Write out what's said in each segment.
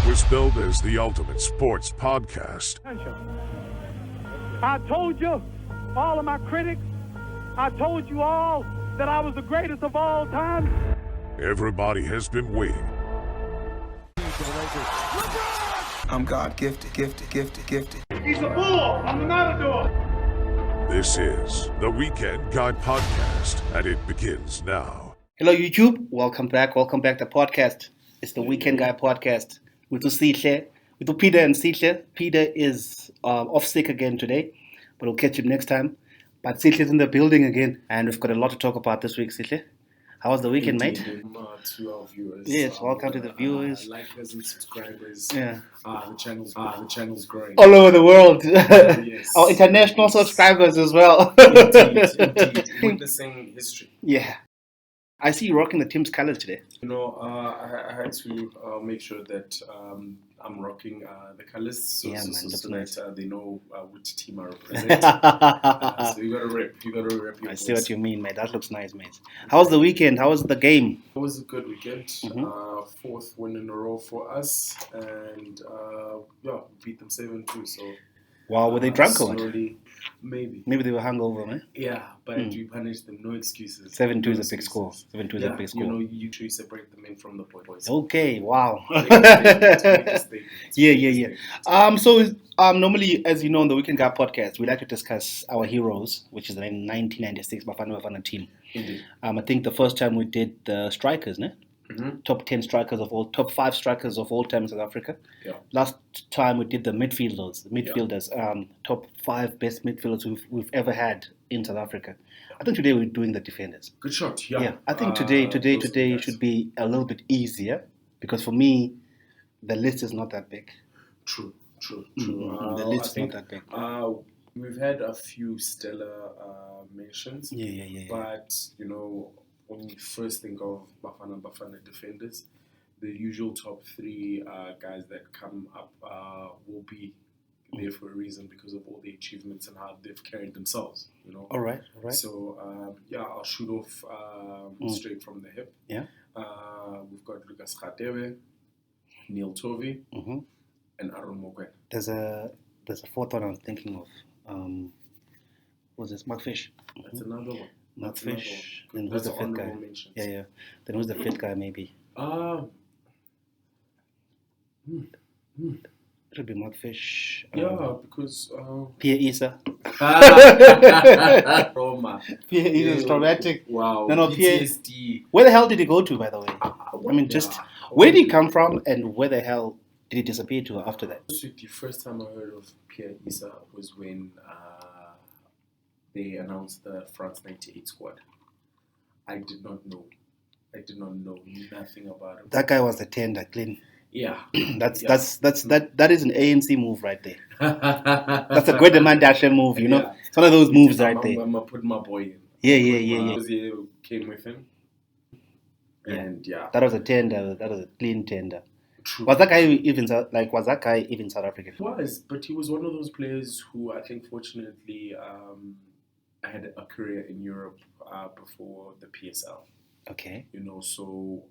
was billed as the ultimate sports podcast. I told you, all of my critics, I told you all that I was the greatest of all time. Everybody has been waiting. I'm God gifted. He's a bull. I'm the matador. This is the Weekend Guy Podcast, and it begins now. Hello, YouTube. Welcome back to the podcast. It's the Weekend Guy Podcast with Sihle, with Peter and Sihle. Peter is off sick again today, but we'll catch him next time. But Sihle's in the building again, and we've got a lot to talk about this week, Sihle. How was the weekend, mate? To our viewers. Yes, welcome to the viewers. Likers and subscribers. Yeah. The channel's growing. All over the world. Yes. Our international subscribers as well. Indeed. Witnessing history. Yeah. I see you rocking the team's colors today. I had to make sure that I'm rocking the colors so that they know which team I represent. So you gotta rep your I see voice. what you mean, mate. That looks nice, mate. How was the weekend? How was the game? It was a good weekend. Fourth win in a row for us, and we beat them 7-2. So Wow, were they drunk or what? slowly, maybe. Maybe they were hungover, man. Yeah, but we punish them. No excuses. 7-2 No is a big score. excuses. 7-2 is a big score. You truly separate the men from the boys. Okay, wow. Make a statement. Yeah. So normally, as you know, on the Weekend Guy podcast, we like to discuss our heroes, which is the 1996 Bafana team. Indeed. I think the first time we did the strikers, ne? Top 10 strikers top 5 strikers of all time in South Africa. Yeah. Last time we did the midfielders, top 5 best midfielders we've ever had in South Africa. I think today we're doing the defenders. Good shot. Yeah. I think today should be a little bit easier because for me, the list is not that big. True. The list is not that big. We've had a few stellar mentions. Yeah. But when you first think of Bafana defenders, the usual top 3 guys that come up will be there for a reason because of all the achievements and how they've carried themselves. All right. So I'll shoot off straight from the hip. Yeah. We've got Lucas Khatewe, Neil Tovey, and Aaron Mogwen. There's a fourth one I'm thinking of. Who's this? Mark Fish. That's another one. Mark Fish. Then That's who's the an fifth guy? honorable mention. Yeah. Then who's the fifth guy? Maybe it'll be Mark Fish. Because Pierre Issa. Roma. Pierre Issa is traumatic. Wow. No, Pierre. PTSD. Where the hell did he go to, by the way? Where did he come from, and where the hell did he disappear to after that? The first time I heard of Pierre Issa was when they announced the France 98 squad. I did not know nothing about him. That guy was the tender, clean. Yeah. That is an ANC move right there. That's a good demand Dasher move, you know. Yeah. It's one of those moves right there. I'm gonna put my boy in. Yeah. Came with him. Yeah. And That was a tender. That was a clean tender. True. Was that guy even South African? He was, but he was one of those players who I think fortunately had a career in Europe before the PSL. Okay. So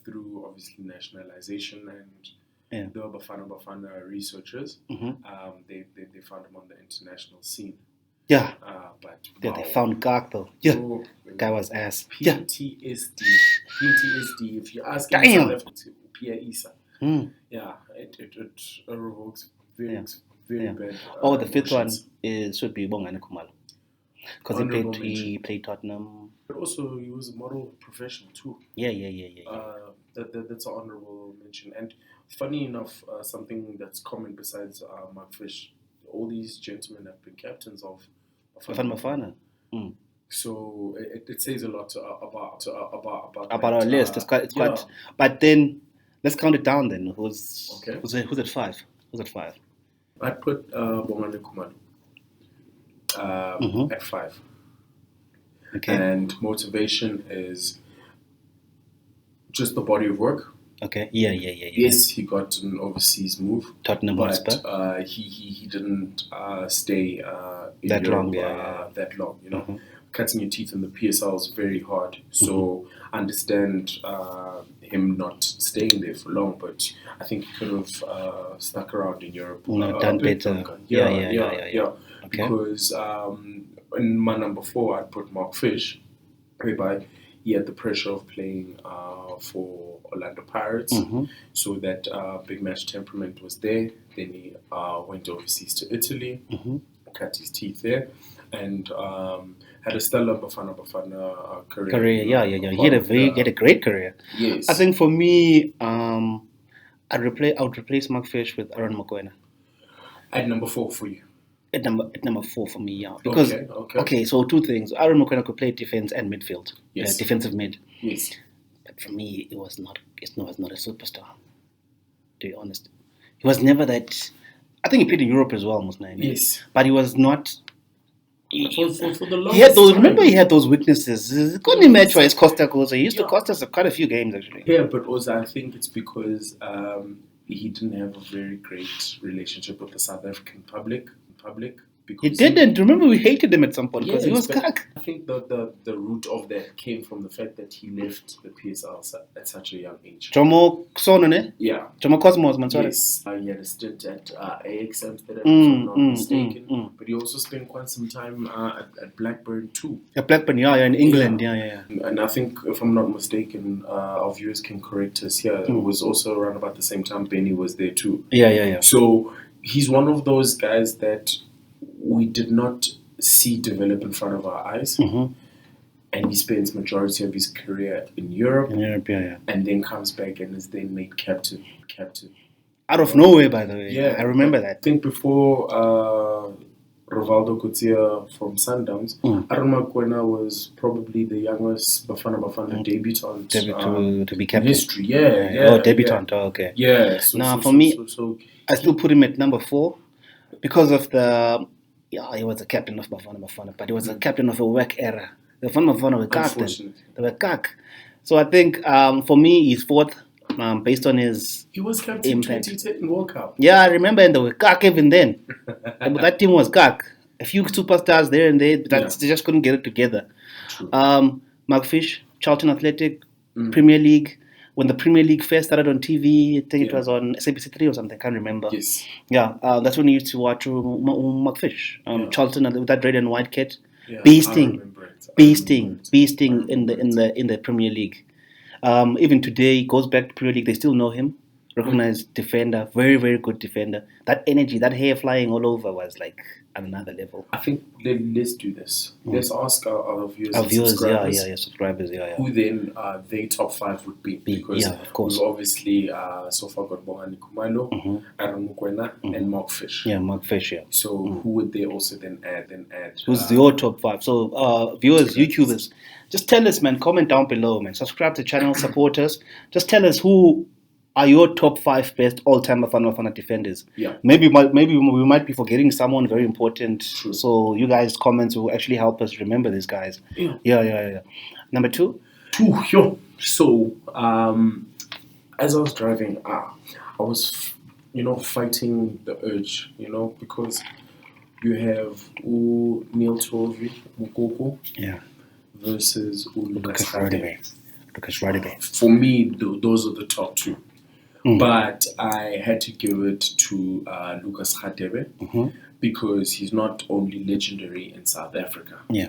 through obviously nationalization and the Bafana researchers, they found him on the international scene. Yeah. But They found Gak though. Yeah. Guy was ass. PTSD. If you ask him to Pierre Issa, it revokes very bad. The fifth one should be Bongani Khumalo. Because he played Tottenham. But also, he was a model professional too. Yeah. That's an honorable mention. And funny enough, something that's common besides Mark Fish, all these gentlemen have been captains of Bafana. So it says a lot about our list. It's quite. But then let's count it down. Then who's at 5? Who's at 5? I'd put Bongani Khumalo at 5. Okay. And motivation is just the body of work. Okay. Yeah. Yes, he got an overseas move. Tottenham Hotspur. But he didn't stay in that Europe long. that long. cutting your teeth in the PSL is very hard. So I understand him not staying there for long, but I think he could have stuck around in Europe. Done a bit better. longer. Yeah. Okay. Because in my number 4, I'd put Mark Fish, whereby he had the pressure of playing for Orlando Pirates, so that big match temperament was there. Then he went overseas to Italy, cut his teeth there, and had a stellar Bafana career. He had a great career. Yes. I think for me, I would replace Mark Fish with Aaron Mokoena At number 4 for you. at number 4 for me. Yeah, because Okay. so two things. Aaron Mokoena could play defense and midfield. Yes. Defensive mid. Yes. But for me, it was not a superstar. To be honest, he was never that. I think he played in Europe as well, most likely. Yes. But he was not. For the longest He had those. time. Remember, he had those weaknesses. He couldn't match wise Costa goals. He used to cost us quite a few games actually. Yeah, but also I think it's because he didn't have a very great relationship with the South African public. Because He didn't. Remember, we hated him at some point because he was but cack. I think the root of that came from the fact that he left the PSL at such a young age. Jomo Sono, ne? Yeah. Jomo Cosmos, man. Sorry. Yes, he had a stint at AX Amsterdam, if I'm not mistaken. But he also spent quite some time at Blackburn too. Yeah, Blackburn, in England, yeah. And I think, if I'm not mistaken, our viewers can correct us here. It was also around about the same time Benny was there too. Yeah. So he's one of those guys that we did not see develop in front of our eyes. And he spends majority of his career in Europe. And then comes back and is then made captain. Out of nowhere, by the way. Yeah, I remember I that. think before Rivaldo Coetzee from Sundowns, Aaron Mokoena was probably the youngest Bafana debutant To be in captain. history. Yeah. Debutant. Oh, okay. Yeah. For me, I still put him at number 4 because of the. Yeah, he was the captain of Bafana, but he was the captain of a whack era. The Bafana were cacked. They were cack. So I think for me, he's 4th based on his. He was captain impact. 2010 World Cup. Yeah, I remember, and they were cack even then. But that team was cack. A few superstars there and there, but they just couldn't get it together. Mark Fish, Charlton Athletic, Premier League. When the Premier League first started on TV, I think it was on SABC3 or something, I can't remember. Yes. Yeah, that's when I used to watch Mark Fish. Charlton with that red and white kit. Yeah, Beasting I in the Premier League. Even today, he goes back to Premier League, they still know him. Recognized defender, very, very good defender. That energy, that hair flying all over was like at another level. I think let's do this. Let's ask our viewers, Subscribers, who then their top 5 would be. Because of course. we've obviously so far got Bongani Kumalo, Aaron Mokoena, and Mark Fish. Yeah, Mark Fish, yeah. So who would they also then add? Who's your top 5? So viewers, YouTubers, just tell us, man. Comment down below, man. Subscribe to the channel, support us. Just tell us who are your top 5 best all-time Bafana defenders. Yeah. Maybe we might be forgetting someone very important. True. So you guys' comments will actually help us remember these guys. Yeah. Number 2? So as I was driving, I was fighting the urge, because you have Neil Tovey Mukoko versus Lucas Radebe. For me, those are the top 2. But I had to give it to Lucas Radebe because he's not only legendary in South Africa. Yeah.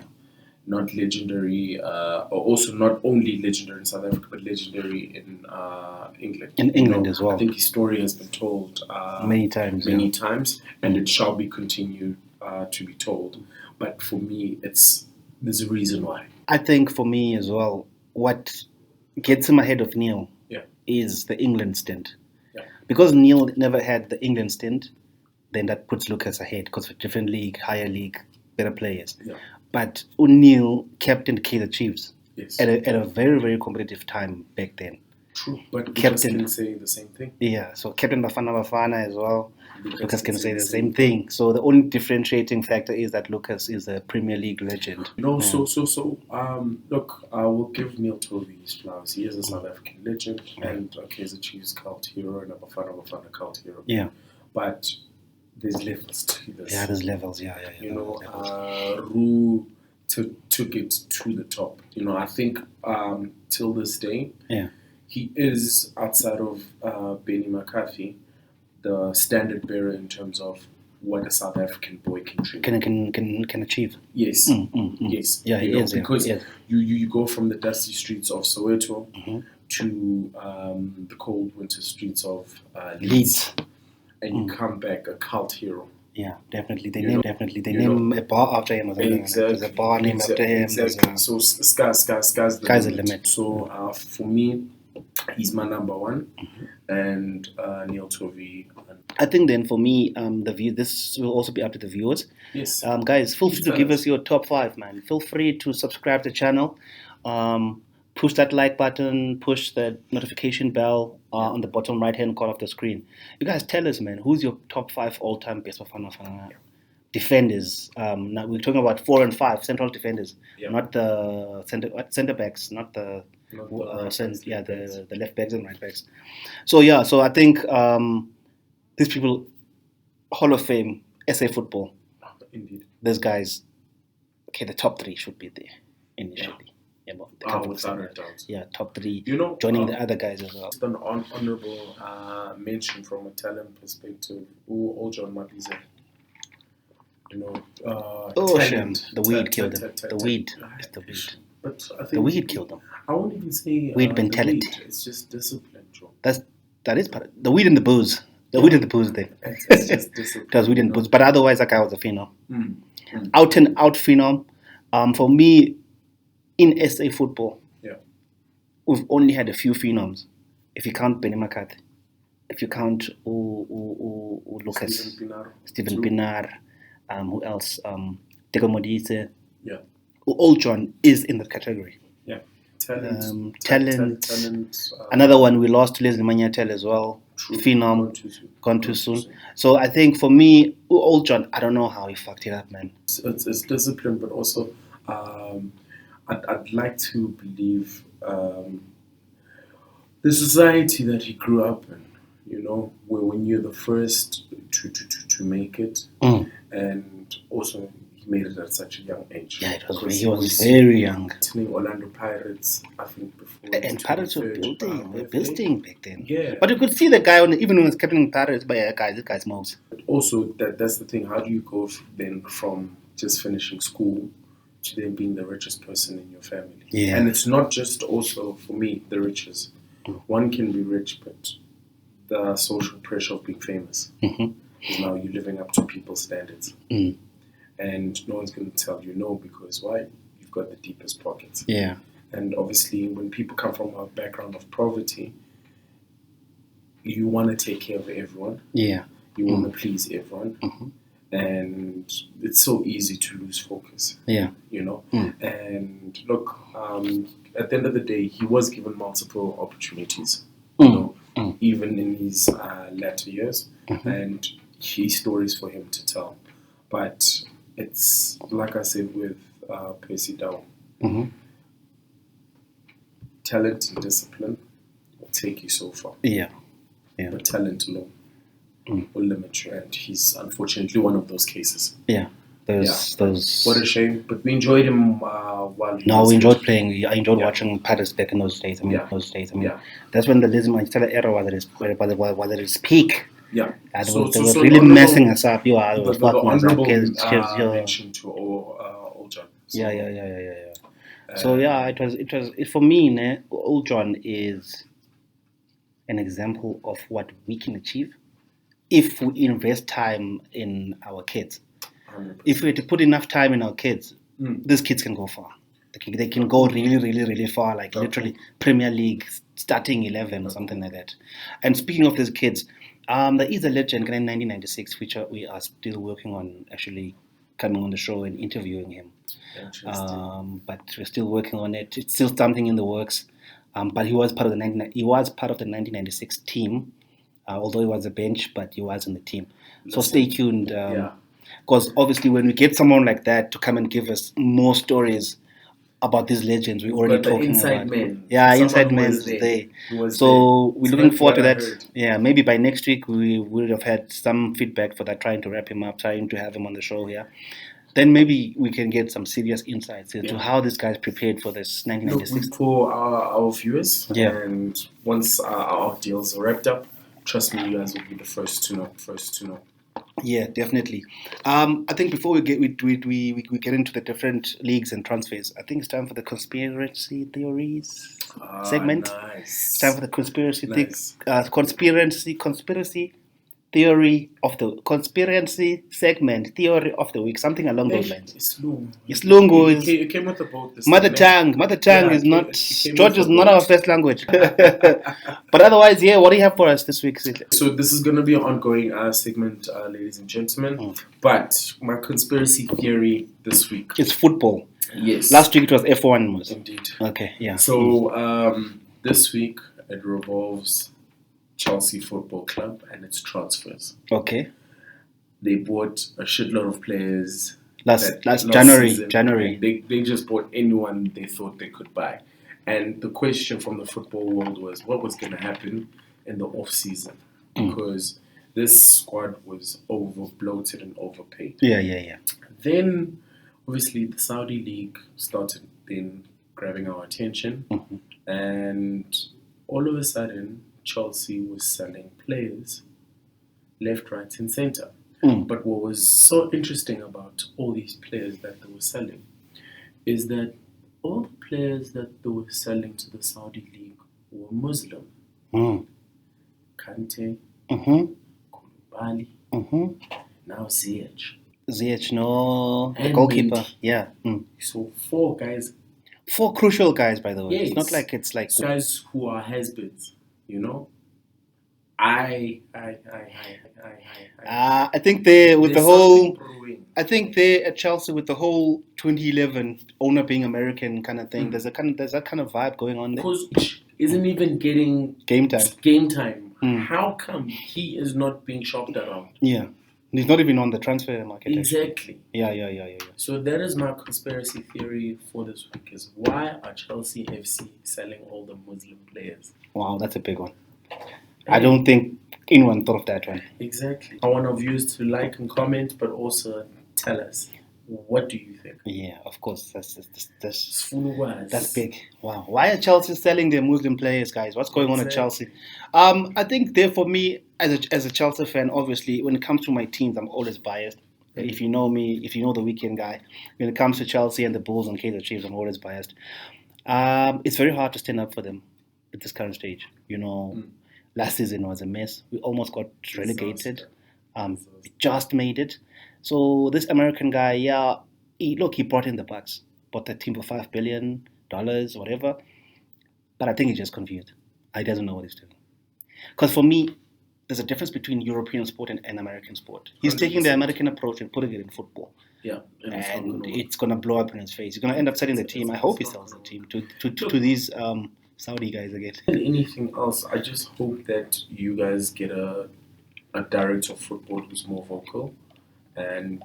Not legendary, also not only legendary in South Africa, but legendary in England. In England as well. I think his story has been told many times, and it shall be continued to be told. But for me, there's a reason why. I think for me as well, what gets him ahead of Neil is the England stint. Yeah. Because Neil never had the England stint, then that puts Lucas ahead because of a different league, higher league, better players. Yeah. But O'Neill captained Kaizer Chiefs Yes. at a very, very competitive time back then. True, but Lucas Captain can say the same thing. Yeah, so Captain Bafana as well. Lucas can say the same thing. So the only differentiating factor is that Lucas is a Premier League legend. Look, I will give Neil Tovey his flowers. He is a South African legend and Kaizer Chiefs cult hero and a Bafana cult hero. Yeah. But there's levels to this. Yeah, there's levels. Yeah. Roo took it to the top. You know, I think till this day, Yeah. he is, outside of Benny McCarthy, the standard bearer in terms of what a South African boy can dream. Can achieve. Yes, yes. Yeah, he You know, is. Yeah. because Yes. you go from the dusty streets of Soweto Mm-hmm. to the cold winter streets of Leeds, Leeds. and you come back a cult hero. Yeah, definitely. They You name know, a bar after him or something. Like that. There's a bar named after him. Exactly. So sky's Sky's the limit. So for me, he's my number one, and Neil Tovey. I think then for me, the view. This will also be up to the viewers. Yes. Guys, feel free to Tell give us. us your top 5, man. Feel free to subscribe to the channel. Push that like button. Push the notification bell on the bottom right-hand corner of the screen. You guys tell us, man, who's your top 5 all-time best Bafana defenders? Now we're talking about 4 and 5 central defenders, Yeah. not the center backs, not the Not the right backs, yeah, left backs. the left backs and right backs. So yeah, so I think these people, Hall of Fame, SA football. Indeed. Those guys, okay, the top 3 should be there initially. Yeah, but they can't Without a accept that. doubt. Yeah, top 3. You know, joining the other guys as well. Just an honorable mention from a talent perspective. All John Mabize. You know, Oh, talent, shame. The weed killed him. The weed. It's the weed. But I think The weed killed him. I won't even say Weed been the talent. weed. It's just discipline, Joe. That is part of the weed and the booze. The weed and the booze thing. It's just discipline. It was weed and you know. booze. But otherwise, that guy was a phenom. Mm. Out and out phenom. For me, in SA football, Yeah. we've only had a few phenoms. If you count Benny McCarthy, if you count Lucas, Stephen True. Pinar, who else? Teko Modise. Yeah. Old John is in that category. Yeah. Talent. Talent. Another one we lost to Leslie Manyatel as well. True. Phenom, Gone too soon. So I think for me, Old John, I don't know how he fucked it up, man. It's discipline, but also I'd like to believe the society that he grew up in, you know, where when you're the first to make it, and also he made it at such a young age. Yeah, Because he was very young. Attending Orlando Pirates, I think before. And Pirates were building back then. Yeah. But you could see the guy, even when he was captain Pirates, but yeah, this guy smokes. Also, that's the thing. How do you go then from just finishing school to then being the richest person in your family? Yeah. And it's not just also, for me, the riches. One can be rich, but the social pressure of being famous is now you're living up to people's standards. And no one's going to tell you no, because why? You've got the deepest pockets. Yeah. And obviously, when people come from a background of poverty, you want to take care of everyone. Yeah. You want to please everyone. And it's so easy to lose focus. Yeah. You know? And look, at the end of the day, he was given multiple opportunities, you know, even in his latter years. And his stories for him to tell. But it's, like I said with Percy Dow, talent and discipline will take you so far. Yeah. Yeah. But talent alone will limit you, and he's unfortunately one of those cases. Yeah. Those. What a shame. But we enjoyed him while he No, was we enjoyed injured. playing. I enjoyed Yeah. watching Pirates back in those days. Yeah. Yeah. That's when the Leslie Manchester era was at its peak. Yeah. And So- they so- were so really honorable- messing us up. You are The fucking us up. honorable Yeah. mention to Old John. So, Yeah. So yeah, it was for me. Ne, Old John is an example of what we can achieve if we invest time in our kids. 100%. If we had to put enough time in our kids, these kids can go far. They can go really, really, really far, like literally Premier League, starting 11 or something like that. And speaking of these kids, there is a legend in 1996, which we are still working on, actually coming on the show and interviewing him. Interesting. But we're still working on it. It's still something in the works. But he was part of the 1996 team, although he was a bench, but he was in the team. So stay tuned. Because obviously, when we get someone like that to come and give us more stories about these legends, we're already But the talking inside about. man. Yeah, Someone inside who man was is there. there. Who was So there. we're So looking that's forward to what I that. heard. Yeah, maybe by next week we would have had some feedback for that, trying to wrap him up, trying to have him on the show here. then maybe we can get some serious insights into how these guys prepared for this Look, 1996. for our viewers, Yeah. and once our deals are wrapped up, trust me, you guys will be the first to know. Yeah, definitely. I think before we get we get into the different leagues and transfers, I think it's time for the conspiracy theories segment. Nice. It's time for the conspiracy Nice. conspiracy theory of the conspiracy segment theory of the week, something along those lines. Isilungu is It came with the boat this mother time, tongue. Mother tongue Yeah, is it not came George with is the not boat. our first language. But otherwise, yeah, what do you have for us this week, Sihle? So this is going to be an ongoing segment, ladies and gentlemen. But my conspiracy theory this week. It's football. Yes. Last week it was F1 was. Indeed. Okay, yeah. So this week it revolves Chelsea Football Club and its transfers. Okay. They bought a shitload of players. Last January. January. They just bought anyone they thought they could buy. And the question from the football world was what was going to happen in the off season, because this squad was over bloated and overpaid. Yeah. Then obviously the Saudi League started then grabbing our attention, and all of a sudden Chelsea was selling players left, right, and centre. But what was so interesting about all these players that they were selling is that all the players that they were selling to the Saudi League were Muslim. Kante, Koulibaly, now Ziyech. Ziyech, no, the And goalkeeper. Mendy. Yeah. So 4 guys, 4 crucial guys, by the way. Yes. It's not like it's like guys who are has-beens, you know. I I think they with the There's whole. something brewing. I think they at Chelsea with the whole 2011 owner being American kind of thing. There's that kind of vibe going on there. Because isn't even getting Game time. game time. How come he is not being shopped around? Yeah, he's not even on the transfer market. actually. Exactly. Yeah. So that is my conspiracy theory for this week: is why are Chelsea FC selling all the Muslim players? Wow, that's a big one. I don't think anyone thought of that one. Exactly. I want our viewers to like and comment, but also tell us, what do you think? Yeah, of course. That's That's big. Wow. Why are Chelsea selling their Muslim players, guys? What's going on at Chelsea? I think there for me, as a Chelsea fan, obviously, when it comes to my teams, I'm always biased. If you know me, if you know the weekend guy, when it comes to Chelsea and the Bulls and Kaizer Chiefs, I'm always biased. It's very hard to stand up for them at this current stage. You know, last season was a mess. We almost got relegated. We just made it. So this American guy, he brought in the bucks, bought the team for $5 billion, whatever. But I think he's just confused. He doesn't know what he's doing. Because for me, there's a difference between European sport and American sport. He's taking the American approach and putting it in football. Yeah, And it's going to blow up in his face. He's going to end up selling the team. I hope he sells the team to these Saudi guys again. Anything else? I just hope that you guys get a director of football who's more vocal and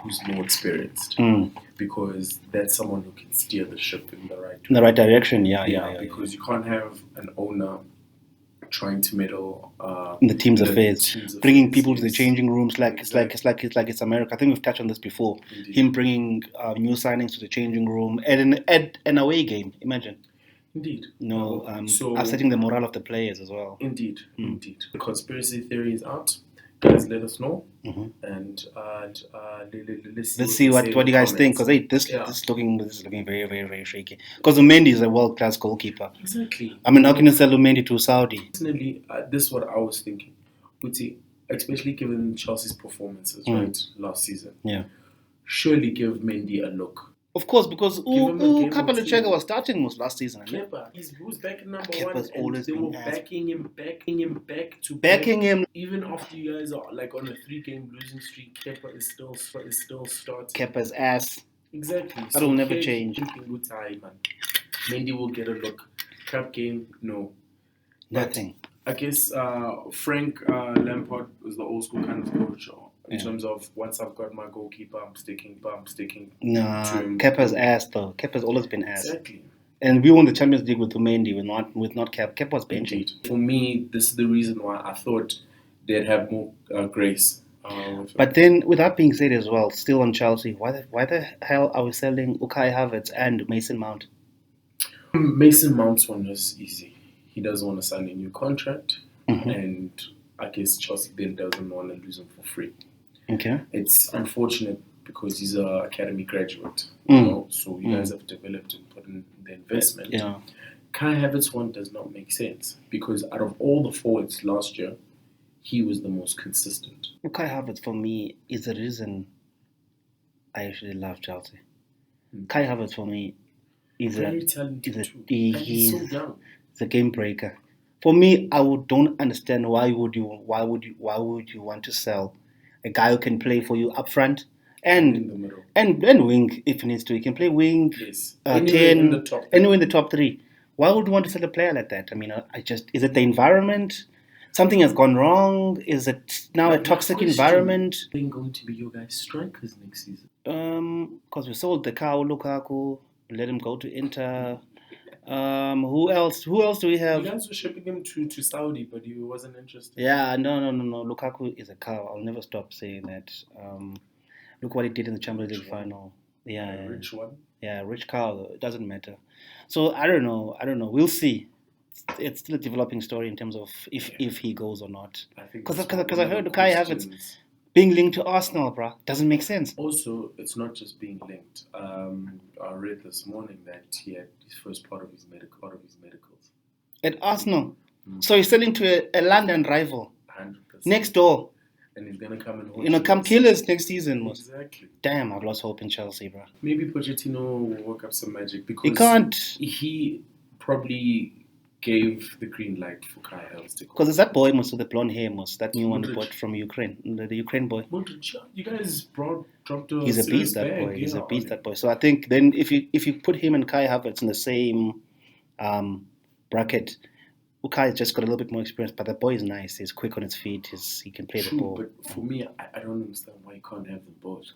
who's more experienced, because that's someone who can steer the ship in the right direction. In the right direction, yeah. Because you can't have an owner trying to meddle In the team's affairs, bringing people to the yes. changing rooms Exactly. it's America. I think we've touched on this before. Indeed. Him bringing new signings to the changing room at an away game. Imagine. Indeed. So upsetting the morale of the players as well. Indeed. The conspiracy theory is out. Guys, let us know, and Let's see what you guys think, because this is looking very, very, very shaky. Because Mendy is a world class goalkeeper. Exactly. I mean, how can you sell Mendy to Saudi? Personally, this is what I was thinking. Uti, especially given Chelsea's performances right last season. Yeah. Surely give Mendy a look. Of course, because him a game or Kapalachega two. was starting most last season. Kepa, who's back in number Kepa's one, always and they were been asked. backing him back to Backing back. him. Even after you guys are like on a 3-game losing streak, Kepa is still starting. Kepa's ass. Exactly. That will never change. Good time, man. Mendy will get a look. Cup game, no. Nothing. I guess Frank Lampard was the old school kind of coach in terms of once I've got my goalkeeper, I'm sticking Nah, to him. Kepa's ass though. Kepa's always been ass. Exactly. And we won the Champions League with Mendy, with not Kepa. Kepa was benching. Indeed. For me, this is the reason why I thought they'd have more grace But then, with that being said as well, still on Chelsea, why the hell are we selling Kai Havertz and Mason Mount? Mason Mount's one was easy. He doesn't want to sign a new contract, Mm-hmm. and I guess Chelsea then doesn't want to lose him for free. Okay. It's unfortunate because he's an academy graduate, so you guys have developed and put in the investment. Yeah. Kai Havertz one does not make sense because out of all the forwards last year, he was the most consistent. Kai Havertz, for me, is the reason I actually love Chelsea. Kai Havertz, for me, is Very talented too. And he's so young. a game breaker. For me, don't understand why would you want to sell a guy who can play for you up front and In the middle. and wing if he needs to. He can play wing, Yes. 10, anywhere in the top three. Why would you want to sell a player like that? I mean, is it the environment? Something has gone wrong? Is it now a toxic environment? Are going to be your guys' strikers next season? Because we sold the cow Lukaku, let him go to Inter. Who else? Who else do we have? You guys were shipping him to Saudi, but he wasn't interested. Yeah, no. Lukaku is a cow. I'll never stop saying that. Look what he did in the Champions League final. Yeah, Rich one. Yeah, rich cow. It doesn't matter. So I don't know. We'll see. It's still a developing story in terms of if he goes or not. Because I heard Kai Havertz being linked to Arsenal, bruh. Doesn't make sense. Also, it's not just being linked. I read this morning that he had his first part of his medicals. At Arsenal. So he's selling to a London rival. 100%. Next door. And he's gonna come and come kill us next season. Exactly. Damn, I've lost hope in Chelsea, bro. Maybe Pochettino will work up some magic because He can't. He probably gave the green light for Kai Havertz to go. Because it's that boy with the blonde hair, that new one Modric. we bought from Ukraine, the Ukraine boy. Modric, you guys dropped a He's a beast, that boy. He's a beast, that boy. So I think then if you put him and Kai Havertz in the same bracket, Kai just got a little bit more experience, but the boy is nice. He's quick on his feet. He can play the ball. But for me, I don't understand why you can't have them both.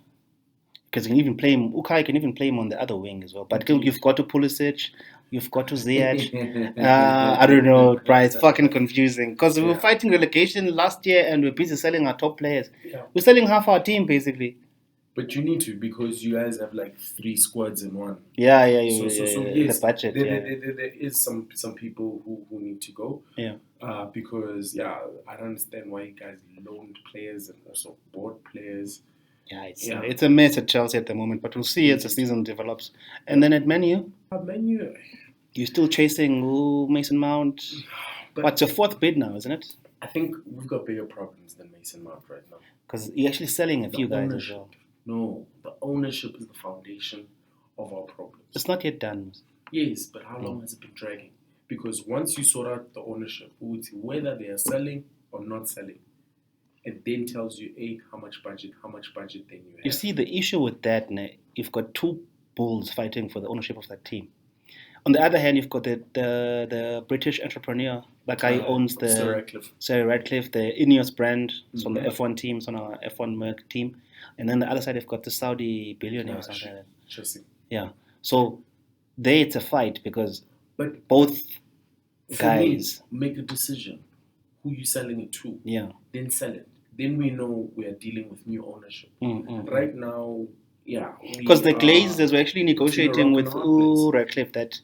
Because you can even play him. Ukai can even play him on the other wing as well. But you've got to Pulisic, you've got to Ziyech. I don't know, bro. It's fucking confusing. Because we were fighting relegation last year and we're busy selling our top players. Yeah. We're selling half our team basically. But you need to because you guys have like 3 squads in one. Yeah. So yes, the budget. There is some people who need to go. Yeah. Because I don't understand why you guys loaned players and also bought players. Yeah, it's a mess at Chelsea at the moment, but we'll see as the season develops. And then at Man U, you're still chasing Mason Mount. But what's your 4th bid now, isn't it? I think we've got bigger problems than Mason Mount right now. Because you're actually selling a few guys as well. No, the ownership is the foundation of our problems. It's not yet done. Yes, but how long has it been dragging? Because once you sort out the ownership, whether they are selling or not selling, it then tells you, how much budget then you have. You see, the issue with that, you've got 2 bulls fighting for the ownership of that team. On the other hand, you've got the British entrepreneur, that guy owns the Sir Radcliffe, the Ineos brand, it's on the F1 team, it's on our F1 Merc team. And then the other side, you've got the Saudi billionaire or something like that. Interesting. Yeah. So there it's a fight because but both guys make a decision who you're selling it to. Yeah. Then sell it. Then we know we are dealing with new ownership. Right now, because the Glazers were actually negotiating with Radcliffe that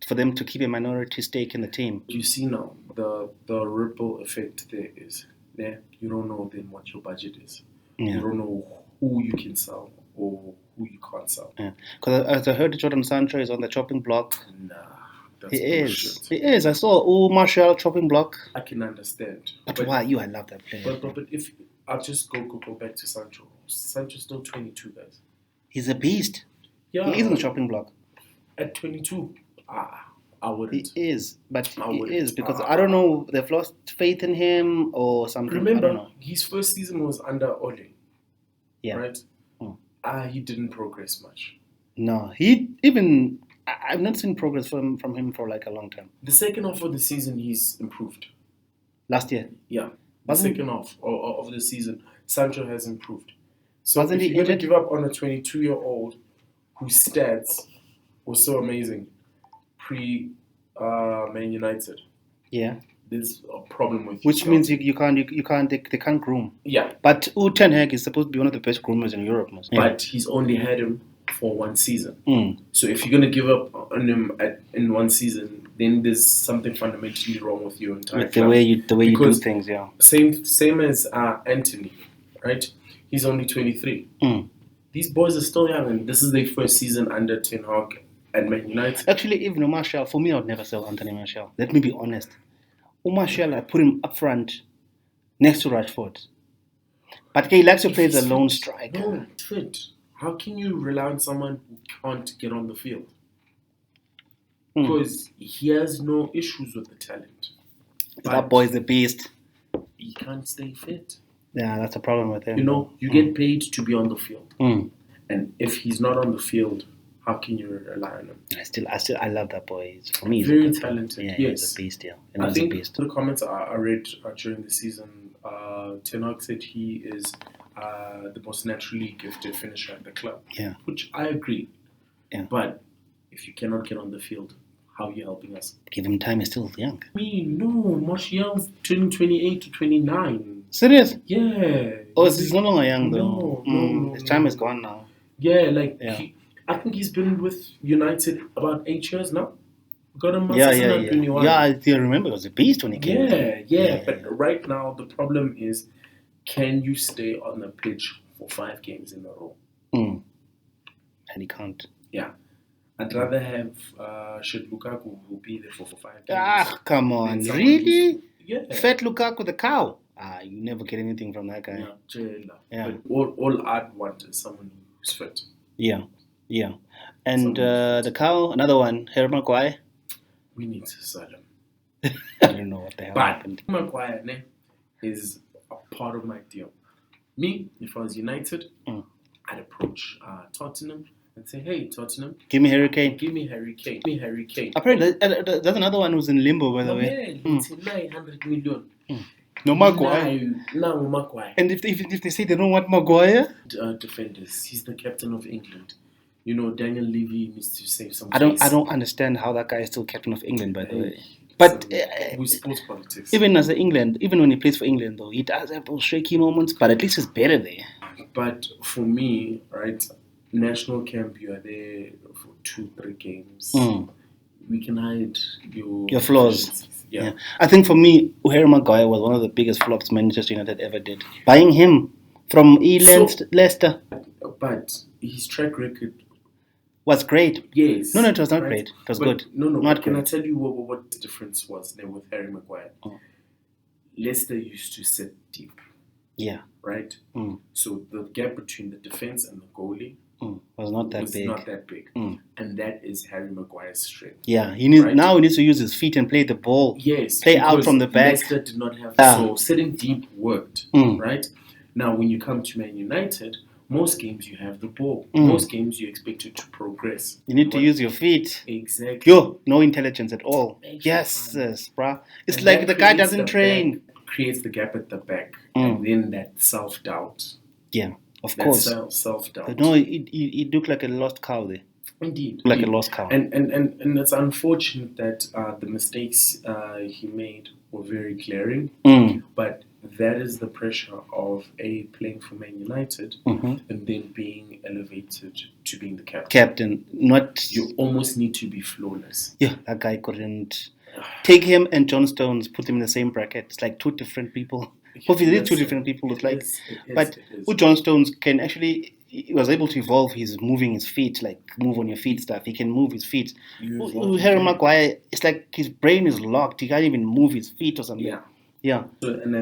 for them to keep a minority stake in the team. You see now the ripple effect there is you don't know then what your budget is. Yeah. You don't know who you can sell or who you can't sell. Yeah. Because as I heard, Jordan Sancho is on the chopping block. Nah, he is. He is. I saw Martial chopping block. I can understand. But why you? I love that player. But if I'll just go back to Sancho. Sancho's still 22, guys. He's a beast. Yeah. He is on the chopping block. At 22, I wouldn't. He is, but he is because I don't know. They've lost faith in him or something. Remember, his first season was under Ole. Yeah. Right. He didn't progress much. No, I've not seen progress from him for like a long time. The second half of the season, he's improved. Last year. Yeah. The second half of the season, Sancho has improved. So wasn't if he you're going injured? to give up on a 22-year-old whose stats were so amazing pre-Man United, Yeah. there's a problem with Which yourself. means they can't groom. Yeah, But Ten Hag is supposed to be one of the best groomers in Europe. but he's only had him for one season. Mm. So if you're going to give up on him in one season, then there's something fundamentally wrong with your entire With the club. way you do Because things, yeah. Same as Anthony, right? He's only 23. Mm. These boys are still young, and this is their first season under Ten Hag at Man United. Actually, even Martial, for me, I would never sell Anthony Martial. Let me be honest. Martial, I put him up front next to Rashford. But he likes to play as a lone striker. No, it's fit. How can you rely on someone who can't get on the field? Because he has no issues with the talent. That boy is a beast. He can't stay fit. Yeah, that's a problem with him. You know, you get paid to be on the field. Mm. And if he's not on the field, how can you rely on him? I love that boy. For me, he's very a good talented. Player. Yeah, Yes. he's a beast. Yeah, I he's a think beast. the comments I read during the season, Ten Hag said he is the most naturally gifted finisher at the club. Yeah. Which I agree. Yeah. But if you cannot get on the field, how are you helping us? Give him time. He's still young. No, Martial's turning 28 to 29. Serious? Yeah. Oh, he's no longer young though. No, His time is gone now. Yeah, like Yeah. I think he's been with United about 8 years now. Got him Yeah. 21. Yeah, I still remember. He was a beast when he came. Yeah. But right now the problem is, can you stay on the pitch for 5 games in a row? Mm. And he can't. Yeah. I'd rather have should Lukaku who be there for 5 games. Ah, come on. than someone Really? who's- Yeah. Fat Lukaku the cow. You never get anything from that guy. Yeah, jailer. Yeah. But all I'd want is someone who's fit. Yeah. And the cow, another one, Harry Maguire. We need to sell him. I don't know what the hell But happened. Maguire is a part of my deal. Me, if I was United, I'd approach Tottenham and say, hey, Tottenham, Give me Harry Kane. give me Harry Kane. Give me Harry Kane. Apparently, there's another one who's in limbo, by the way. It's 900 million. No Maguire. No, Maguire. And if they say they don't want Maguire, Defenders. He's the captain of England. You know, Daniel Levy needs to save some I don't face. understand how that guy is still captain of England, by the way. Hey, But with sports politics. even when he plays for England, though, he does have those shaky moments. But at least he's better there. But for me, right, national camp, you are there for 2-3 games. We can hide your flaws. deficiencies. Yeah. I think for me, Harry Maguire was one of the biggest flops Manchester United ever did. Buying him from Leicester But his track record, was great. yes. No, it was not right? great. It was But good. No, Not can great. I tell you what the difference was there with Harry Maguire? Leicester used to sit deep, Yeah. right? So the gap between the defense and the goalie Was not that was big. not that big. And that is Harry Maguire's strength. Yeah. He needs Right. now he needs to use his feet and play the ball. Yes. Play out because from the back. Leicester did not have Ah. so sitting deep worked, right? Now when you come to Man United, most games you have the ball. Most games you expect it to progress. You need to But- use your feet. Exactly. No intelligence at all. Makes Yes, you fun. bruh. It's And like that the guy creates doesn't the train. back- creates the gap at the back, and then that self-doubt. Yeah, of That course. self-doubt. But no, it looked like a lost cow there. Indeed. Like a indeed. lost cow. And it's unfortunate that the mistakes he made were very glaring, but that is the pressure of playing for Man United and then being elevated to being the captain. Captain, not. You almost need to be flawless. Yeah, that guy couldn't. Take him and John Stones, put them in the same bracket. It's like two different people. Obviously, they're two different people. It's like, but with John Stones can actually, he was able to evolve his moving his feet, like move on your feet stuff. He can move his feet. Harry Maguire, it's like his brain is locked. He can't even move his feet or something. Yeah. So, and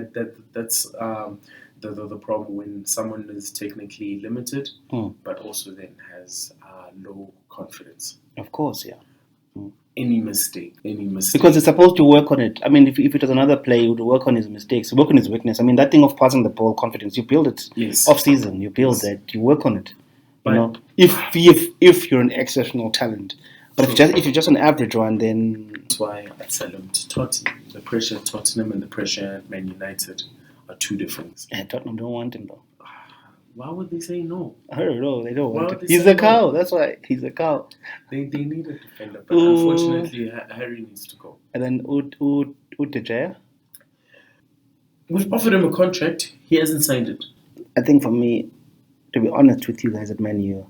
that's the problem when someone is technically limited, but also then has low confidence. Of course, yeah. Any mistake. Because it's supposed to work on it. I mean, if it was another player, he would work on his mistakes, work on his weakness. I mean, that thing of passing the ball, confidence, you build it off season. You build that. You work on it. But, you know, if you're an exceptional talent, but if you're just an average one, then that's why I sell him to Tottenham. The pressure at Tottenham and the pressure at Man United are two different. Tottenham don't want him though. Why would they say no? I don't know. They don't Why want would him. they He's say a cow. no? That's why he's a cow. They need a defender, but unfortunately Harry needs to go. And then Who did Jaya? We've offered him a contract. He hasn't signed it. I think for me, to be honest with you guys at Man U,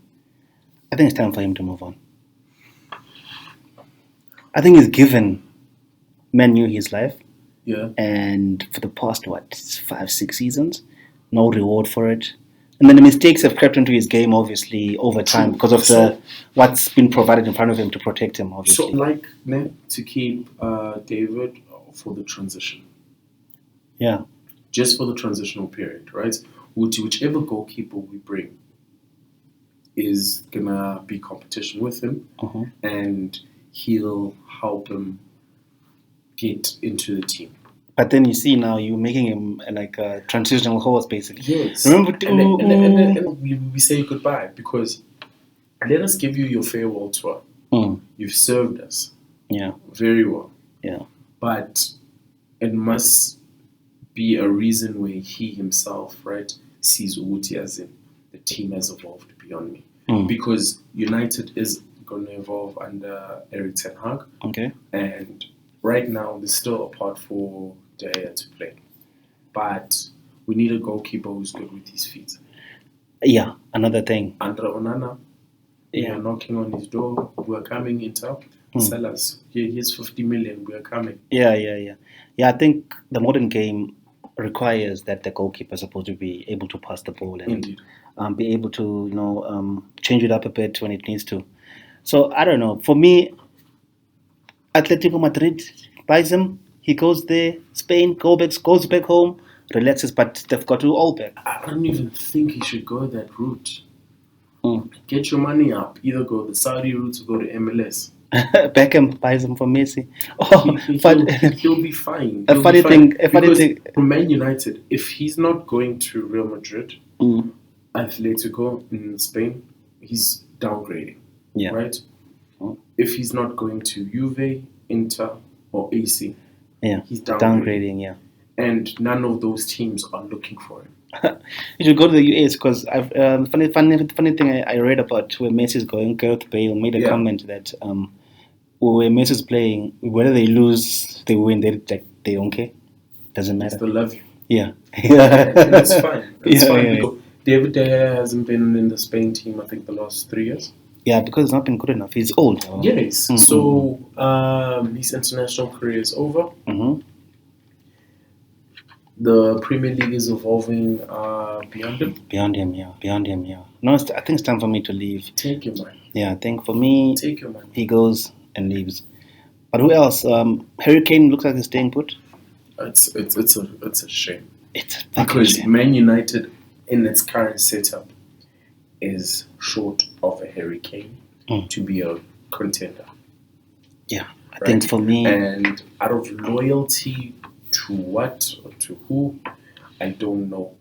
I think it's time for him to move on. I think he's given Man U his life, Yeah. and for the past 5-6 seasons, no reward for it. And then the mistakes have crept into his game, obviously, over time because of what's been provided in front of him to protect him, So, obviously. like, to keep David for the transition, Yeah, just for the transitional period, right? Whichever goalkeeper we bring is gonna be competition with him, and he'll help him get into the team. but then you see now you're making him like a transitional horse, basically. Yes. Remember, and we say goodbye because let us give you your farewell tour. You've served us yeah, very well, yeah, but it must be a reason where he himself, right, sees Uti as in the team has evolved beyond me. Because United is going to evolve under Eric Ten Hag, okay. and right now there's still a part for De Gea to play. But we need a goalkeeper who's good with his feet. Yeah, another thing. Andre Onana, we Yeah. are knocking on his door. We're coming into sell us. Here's 50 million. We're coming. Yeah. Yeah, I think the modern game requires that the goalkeeper is supposed to be able to pass the ball and Indeed. be able to, change it up a bit when it needs to. So, I don't know. For me, Atletico Madrid buys him. He goes there. Spain goes back home, relaxes, but they've got to all back. I don't even think he should go that route. Mm. Get your money up. Either go the Saudi route or go to MLS. Beckham buys him for Messi. Oh, He'll be fine. A funny thing. Because for Man United, if he's not going to Real Madrid, Mm. Atletico in Spain, he's downgrading. Yeah. Right? Mm. If he's not going to Juve, Inter, or AC, Yeah. he's downgrading. Yeah. And none of those teams are looking for him. You should go to the US because I've funny thing I read about where Messi's going. Gareth Bale made a comment that where Messi's playing, whether they lose, they win, they don't care. Doesn't They matter. still love you. Yeah. And that's fine. That's fine. Yeah. Because David De Gea hasn't been in the Spain team, I think, the last 3 years. Yeah, because it's not been good enough. He's old. Yes. Mm-hmm. So his international career is over. Mm-hmm. The Premier League is evolving beyond him. Beyond him, yeah. No, I think it's time for me to leave. Take your money. Yeah, I think for me, Take your money. he goes and leaves. But who else? Harry Kane looks like he's staying put. It's a shame. It's a fucking Because shame. Man United, in its current setup, is short of a Harry Kane to be a contender. Yeah, I Right? think for me, And out of loyalty to what or to who, I don't know.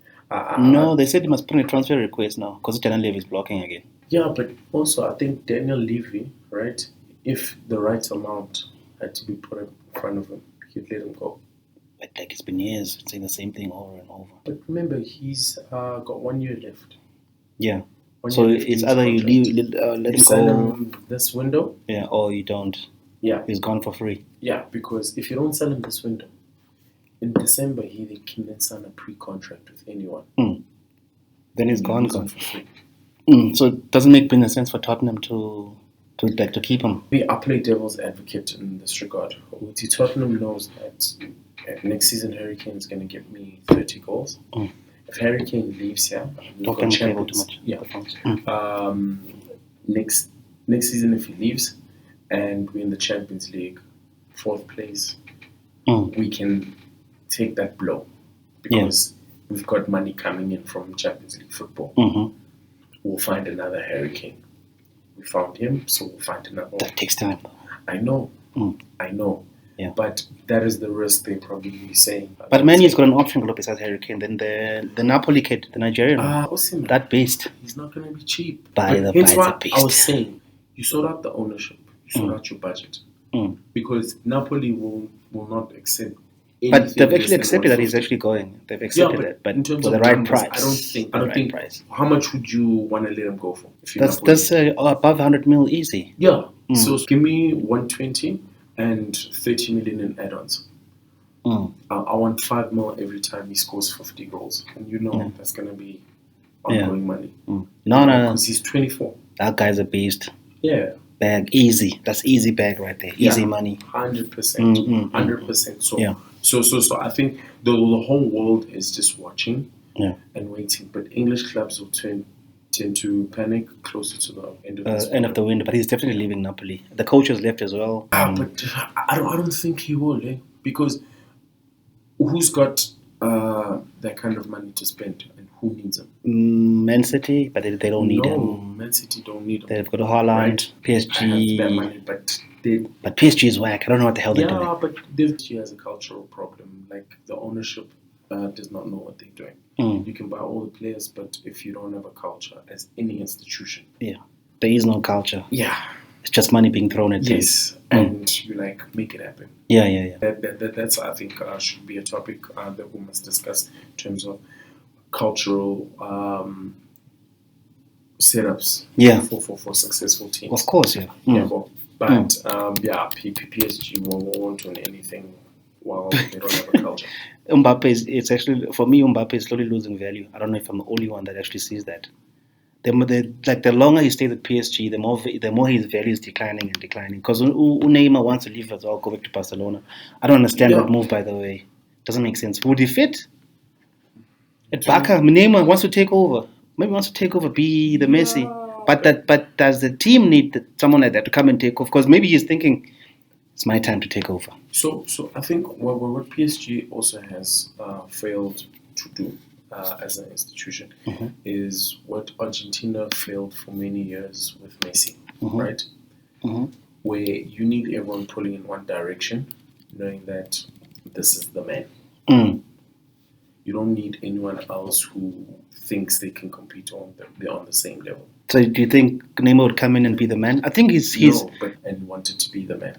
no, they said he must put in a transfer request now because Daniel Levy is blocking again. Yeah, but also I think Daniel Levy, right? If the right amount had to be put in front of him, he'd let him go. But like it's been years saying the same thing over and over. But remember, he's got 1 year left. Yeah. 1 So year left in it's his either you contract. let You him sell go, him this window. yeah, or you don't. Yeah, He's gone for free. yeah. Because if you don't sell him this window, in December he can then sign a pre-contract with anyone. Then he's You gone. lose him for free. So it doesn't make business sense for Tottenham to keep him. I play devil's advocate in this regard. Tottenham knows that next season Harry Kane is going to get me 30 goals. If Harry Kane leaves here, we've got Tottenham table too Champions. much. Yeah. Next season, if he leaves, and we're in the Champions League, 4th place, we can take that blow because we've got money coming in from Champions League football. Mm-hmm. We'll find another Harry Kane. We found him, so we'll find another one. That takes time. I know. I know. Yeah. But that is the risk they're probably saying. But Manny's got an option group besides Harry Kane. Then the Napoli kid, the Nigerian one, Osimhen. that beast. He's not going to be cheap. By But the hence by, why the beast. I was saying, you sort out the ownership, you sort out your budget. Because Napoli will not accept anything. But they've less actually than accepted that he's 150. actually going. They've accepted that, but in terms for the of right numbers, price. I don't think. Price. How much would you want to let him go for? If you're That's Napoli? above 100 mil easy. Yeah. So give me 120 and 30 million in add-ons. I want 5 mil every time he scores 50 goals, and that's gonna be ongoing money. No, because he's 24. That guy's a beast. Yeah, Bag easy. That's easy bag right there. Easy money. 100%, 100%. So I think the whole world is just watching and waiting, but English clubs will tend to panic closer to the end of the window. But he's definitely leaving Napoli. The coach has left as well. But I don't think he will, because who's got that kind of money to spend, and who needs them? Man City, but they don't need him. No, Man City don't need him. They've got Haaland, Right. PSG. I have that money, but PSG is whack. I don't know what the hell they're doing. yeah, but PSG has a cultural problem. Like, the ownership does not know what they're doing. You can buy all the players, but if you don't have a culture, as any institution, There is no culture. yeah, It's just money being thrown at things. yes, and you make it happen. Yeah. That's I think should be a topic that we must discuss in terms of cultural setups. For successful teams. Of course, yeah. But PSG won't do anything while they don't have a culture. Mbappe it's actually, for me, Mbappe is slowly losing value. I don't know if I'm the only one that actually sees that. The longer he stays at PSG, the more his value is declining. Because Neymar wants to leave as well, go back to Barcelona. I don't understand that move, by the way. Doesn't make sense. Would he fit? At Barca, Neymar wants to take over. Maybe wants to take over, be the Messi. But does the team need someone like that to come and take over? Because maybe he's thinking, it's my time to take over. So I think what PSG also has failed to do as an institution is what Argentina failed for many years with Messi, right? Where you need everyone pulling in one direction, knowing that this is the man. You don't need anyone else who thinks they can compete on the same level. So do you think Neymar would come in and be the man? I think he's and wanted to be the man,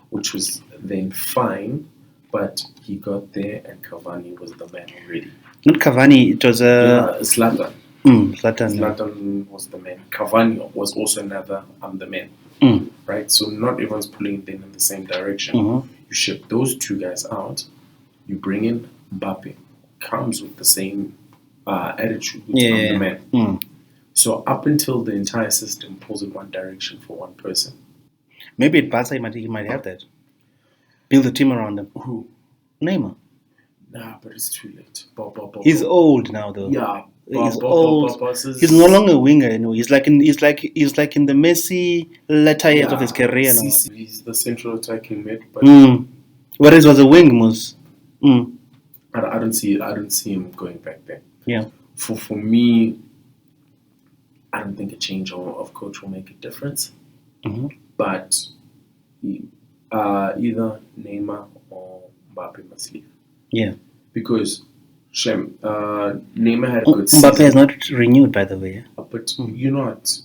which was then fine, but he got there and Cavani was the man already. Not Cavani, it was Zlatan. Zlatan. Zlatan was the man. Cavani was also another, I'm the man. Right? So not everyone's pulling them in the same direction. You ship those two guys out, you bring in Mbappe, comes with the same attitude, I'm the man. So up until the entire system pulls in one direction for one person. Maybe at Barca he might have that. Build a team around him. Who? Neymar. Nah, but it's too late. He's old now, though. Yeah, he's old. He's no longer a winger. He's like in the Messi latter years of his career now. He's the central attacking mid, but whereas was a wing was. I don't see him going back there. Yeah. For me, I don't think a change of coach will make a difference. But either Neymar or Mbappe must leave. Yeah. Because Neymar had a good season. Mbappe has not renewed, by the way. But you know what?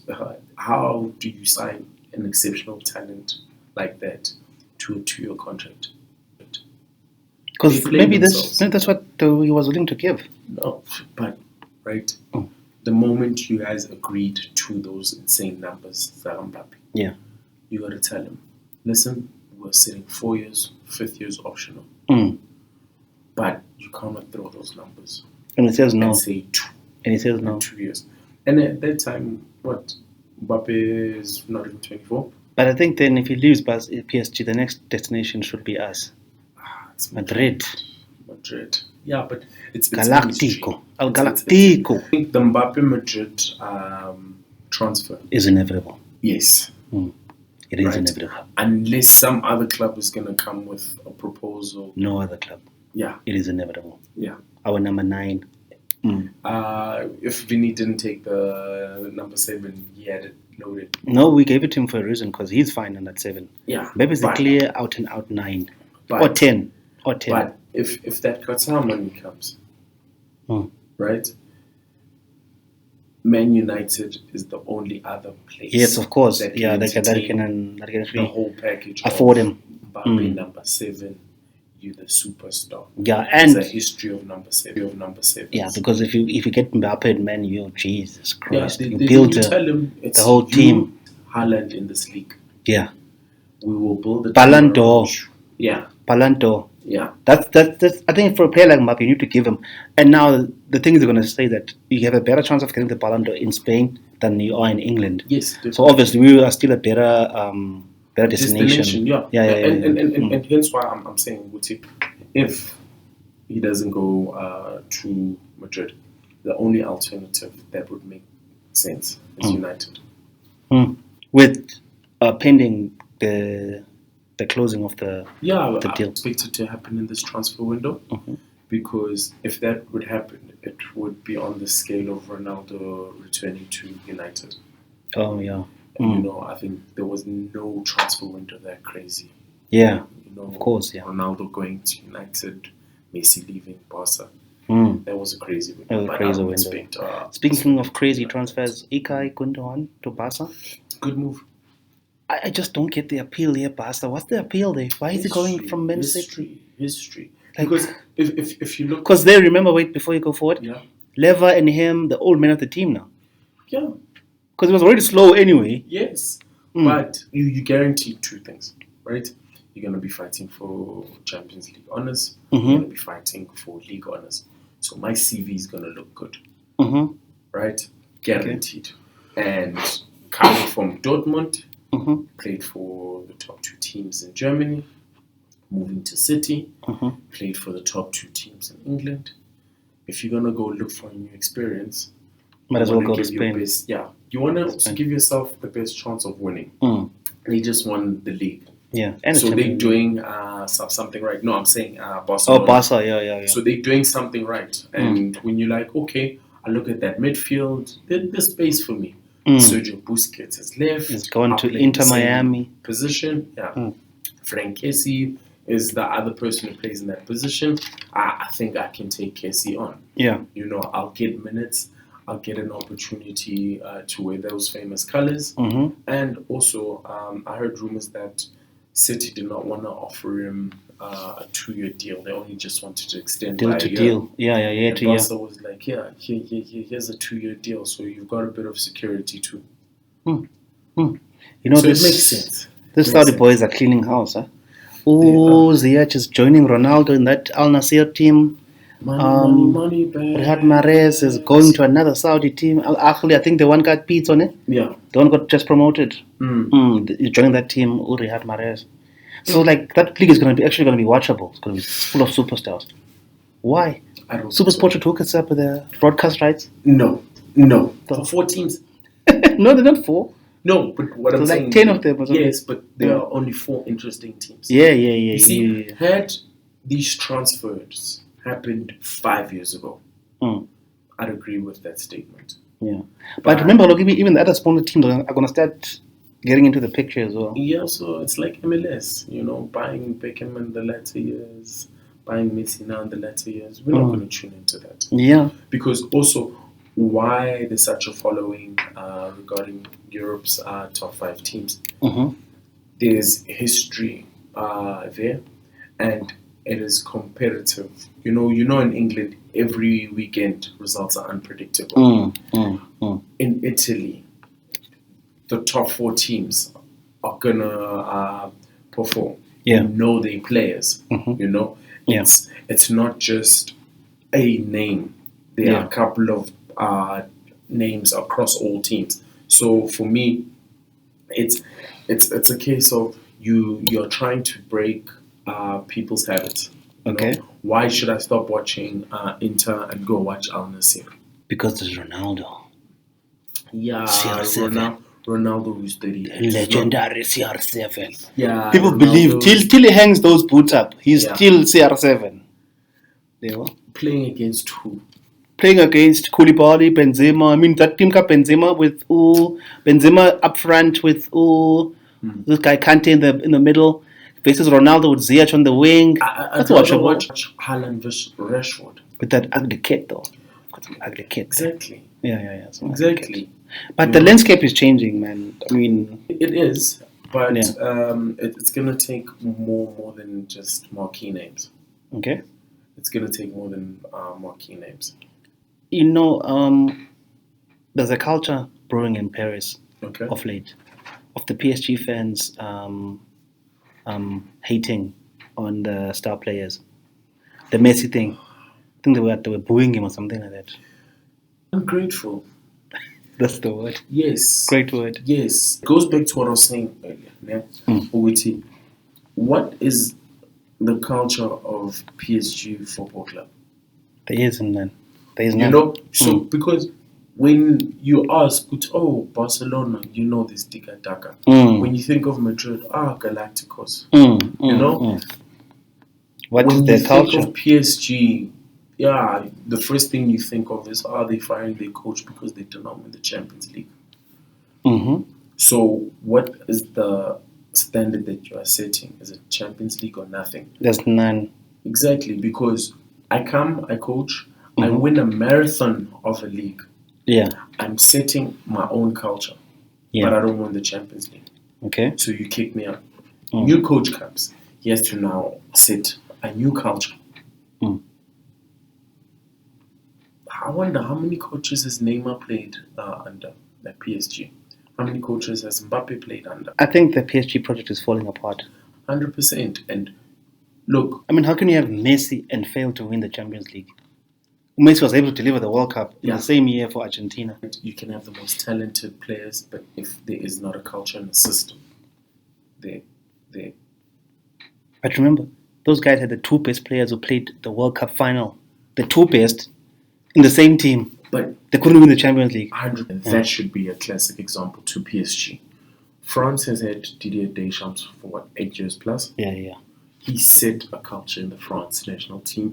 How do you sign an exceptional talent like that to a 2-year contract? Because maybe that's what he was willing to give. No, but right. The moment you guys agreed to those insane numbers, Mbappe, you got to tell him, listen, we're sitting 4 years, 5th year's optional. But you cannot throw those numbers. And he says no. And say 2. And he says no. 2 years. And at that time, what? Mbappe is not even 24. But I think then if he leaves PSG, the next destination should be us. It's Madrid. Yeah, but it's Galactico. El Galactico. I think the Mbappe Madrid transfer is inevitable. Yes. It is inevitable. Unless some other club is going to come with a proposal. No other club. Yeah. It is inevitable. Yeah. Our number 9. If Vinny didn't take the number 7, he had it loaded. No, we gave it to him for a reason because he's fine on that 7. Yeah. Maybe it's a clear out and out 9. Or 10. But if that Qatar money comes, right? Man United is the only other place. Yes, of course. That Yeah, can the whole package. afford him. Mbappe number 7, you the superstar. Yeah, and it's a history of number 7. Yeah, because if you get Mbappe and Man U, Jesus Christ, you build tell him it's the whole team. Haaland in this league. Yeah. We will build the Ballon d'Or. Yeah. Ballon d'Or. Yeah. That's I think for a player like Mbappe, you need to give him. And now the thing is, they're going to say that you have a better chance of getting the Ballon d'Or in Spain than you are in England. Yes. Definitely. So obviously, we are still a better destination. Yeah. Yeah. And hence why I'm saying, Guti, if he doesn't go to Madrid, the only alternative that would make sense is United. With pending the closing of the Yeah, the I deal. expect it to happen in this transfer window because if that would happen, it would be on the scale of Ronaldo returning to United. Oh yeah. And, I think there was no transfer window that crazy. Yeah. Of course, yeah. Ronaldo going to United, Messi leaving Barca. That was a crazy window. That was a But crazy I would window. expect, Speaking of crazy transfers, Ikai Gundogan to Barca. good move. I just don't get the appeal here, Barca. What's the appeal there? Why is he going from Man City? History. Like- Because if you look, Because they remember. Wait, before you go forward, yeah, Lever and him, the old men of the team now. yeah, Because it was already slow anyway. yes, but you guarantee two things, right? You're gonna be fighting for Champions League honors. You're gonna be fighting for league honors. So my CV is gonna look good, right? Guaranteed. And coming from Dortmund, played for the top two teams in Germany, moving to City, played for the top two teams in England. If you're gonna go look for a new experience, Might as you well wanna go to give your Spain. best- you want to give yourself the best chance of winning. They just won the league. Yeah. And So it's they're Champions League. doing something right. No, I'm saying Barcelona. Oh, Barca. Yeah. So they're doing something right. And when you're like, okay, I look at that midfield, there's space for me. Sergio Busquets has left. He's gone I'll to play Inter the same Miami. position. Yeah. Frank Kessie is the other person who plays in that position. I think I can take Kessie on. Yeah. I'll get minutes. I'll get an opportunity to wear those famous colors. And also, I heard rumors that City did not want to offer him a 2-year deal. They only just wanted to extend Deal by to a year. deal. Yeah, And to year. Barca was like, here's a 2-year deal, so you've got a bit of security too. So It makes sense. This Saudi boys are cleaning house, huh? Oh, Ziyech is joining Ronaldo in that Al Nassr team. Money back. Riyad Mahrez is going to another Saudi team. Al Ahly, I think the one got beat on it. Yeah. The one got just promoted. He's joining that team, Riyad Mahrez. So like that league is going to be actually going to be watchable. It's going to be full of superstars. Why? I don't Super think Sport should hook us up with the broadcast rights. No. For 4 teams. No, they're not 4. No, but what So I'm like saying 10 of them or something. Yes, but there are only 4 interesting teams. Yeah. You see, yeah. had these transfers happened 5 years ago, I'd agree with that statement. Yeah. But remember, look, even the other smaller teams are going to start getting into the picture as well. Yeah, so it's like MLS, buying Beckham in the latter years, buying Messi now in the latter years. We're not going to tune into that. Yeah. Because also, why there's such a following regarding Europe's top 5 teams, there's history there, and it is competitive. In England, every weekend results are unpredictable. In Italy, the top 4 teams are gonna perform. Yeah. Their players. Yeah. It's not just a name. There are a couple of names across all teams. So for me, it's a case of you're trying to break people's habits. Okay. Why should I stop watching Inter and go watch Al Nassr? Because there's Ronaldo. Yeah, CR7. Ronaldo who's 38. Legendary CR7. Yeah, People Ronaldo believe till he hangs those boots up, he's still CR7. There you go. playing against who? Playing against Koulibaly, Benzema. I mean, that team got Benzema with Benzema up front with this guy Kante in the middle. Versus Ronaldo with Ziyech on the wing. That's watchable. Watch Haaland versus Rashford. With that ugly kid, though. Got some ugly kid. Exactly. Yeah. Some ugly kid. Exactly. But the landscape is changing, man. I mean, It is, but it's gonna take more than just marquee names. okay. It's gonna take more than marquee names. There's a culture brewing in Paris Okay. of late, of the PSG fans hating on the star players. The Messi thing. I think they were booing him or something like that. Ungrateful. That's the word. Yes. Great word. Yes. Goes back to what I was saying earlier. Yeah? Uguti, what is the culture of PSG Football Club? There isn't none. There is You none. know? So, because when you ask, Barcelona, you know this Tika Taka. When you think of Madrid, Galacticos. You know? What when is their you culture? think of PSG, yeah, the first thing you think of is, are they firing their coach because they did not win the Champions League? So, what is the standard that you are setting? Is it Champions League or nothing? There's none. Exactly, because I coach, I win a marathon of a league. Yeah. I'm setting my own culture, Yeah. but I don't win the Champions League. Okay. So you kick me out. New coach comes. He has to now set a new culture. I wonder how many coaches has Neymar played under the PSG? How many coaches has Mbappe played under? I think the PSG project is falling apart. 100%. And look, I mean, how can you have Messi and fail to win the Champions League? Messi was able to deliver the World Cup in the same year for Argentina. you can have the most talented players, but if there is not a culture and a system, But remember, those guys had the two best players who played the World Cup final. The two best in the same team. But they couldn't win the Champions League. 100. That should be a classic example to PSG. France has had Didier Deschamps for what, 8 years plus? Yeah. He set a culture in the France national team.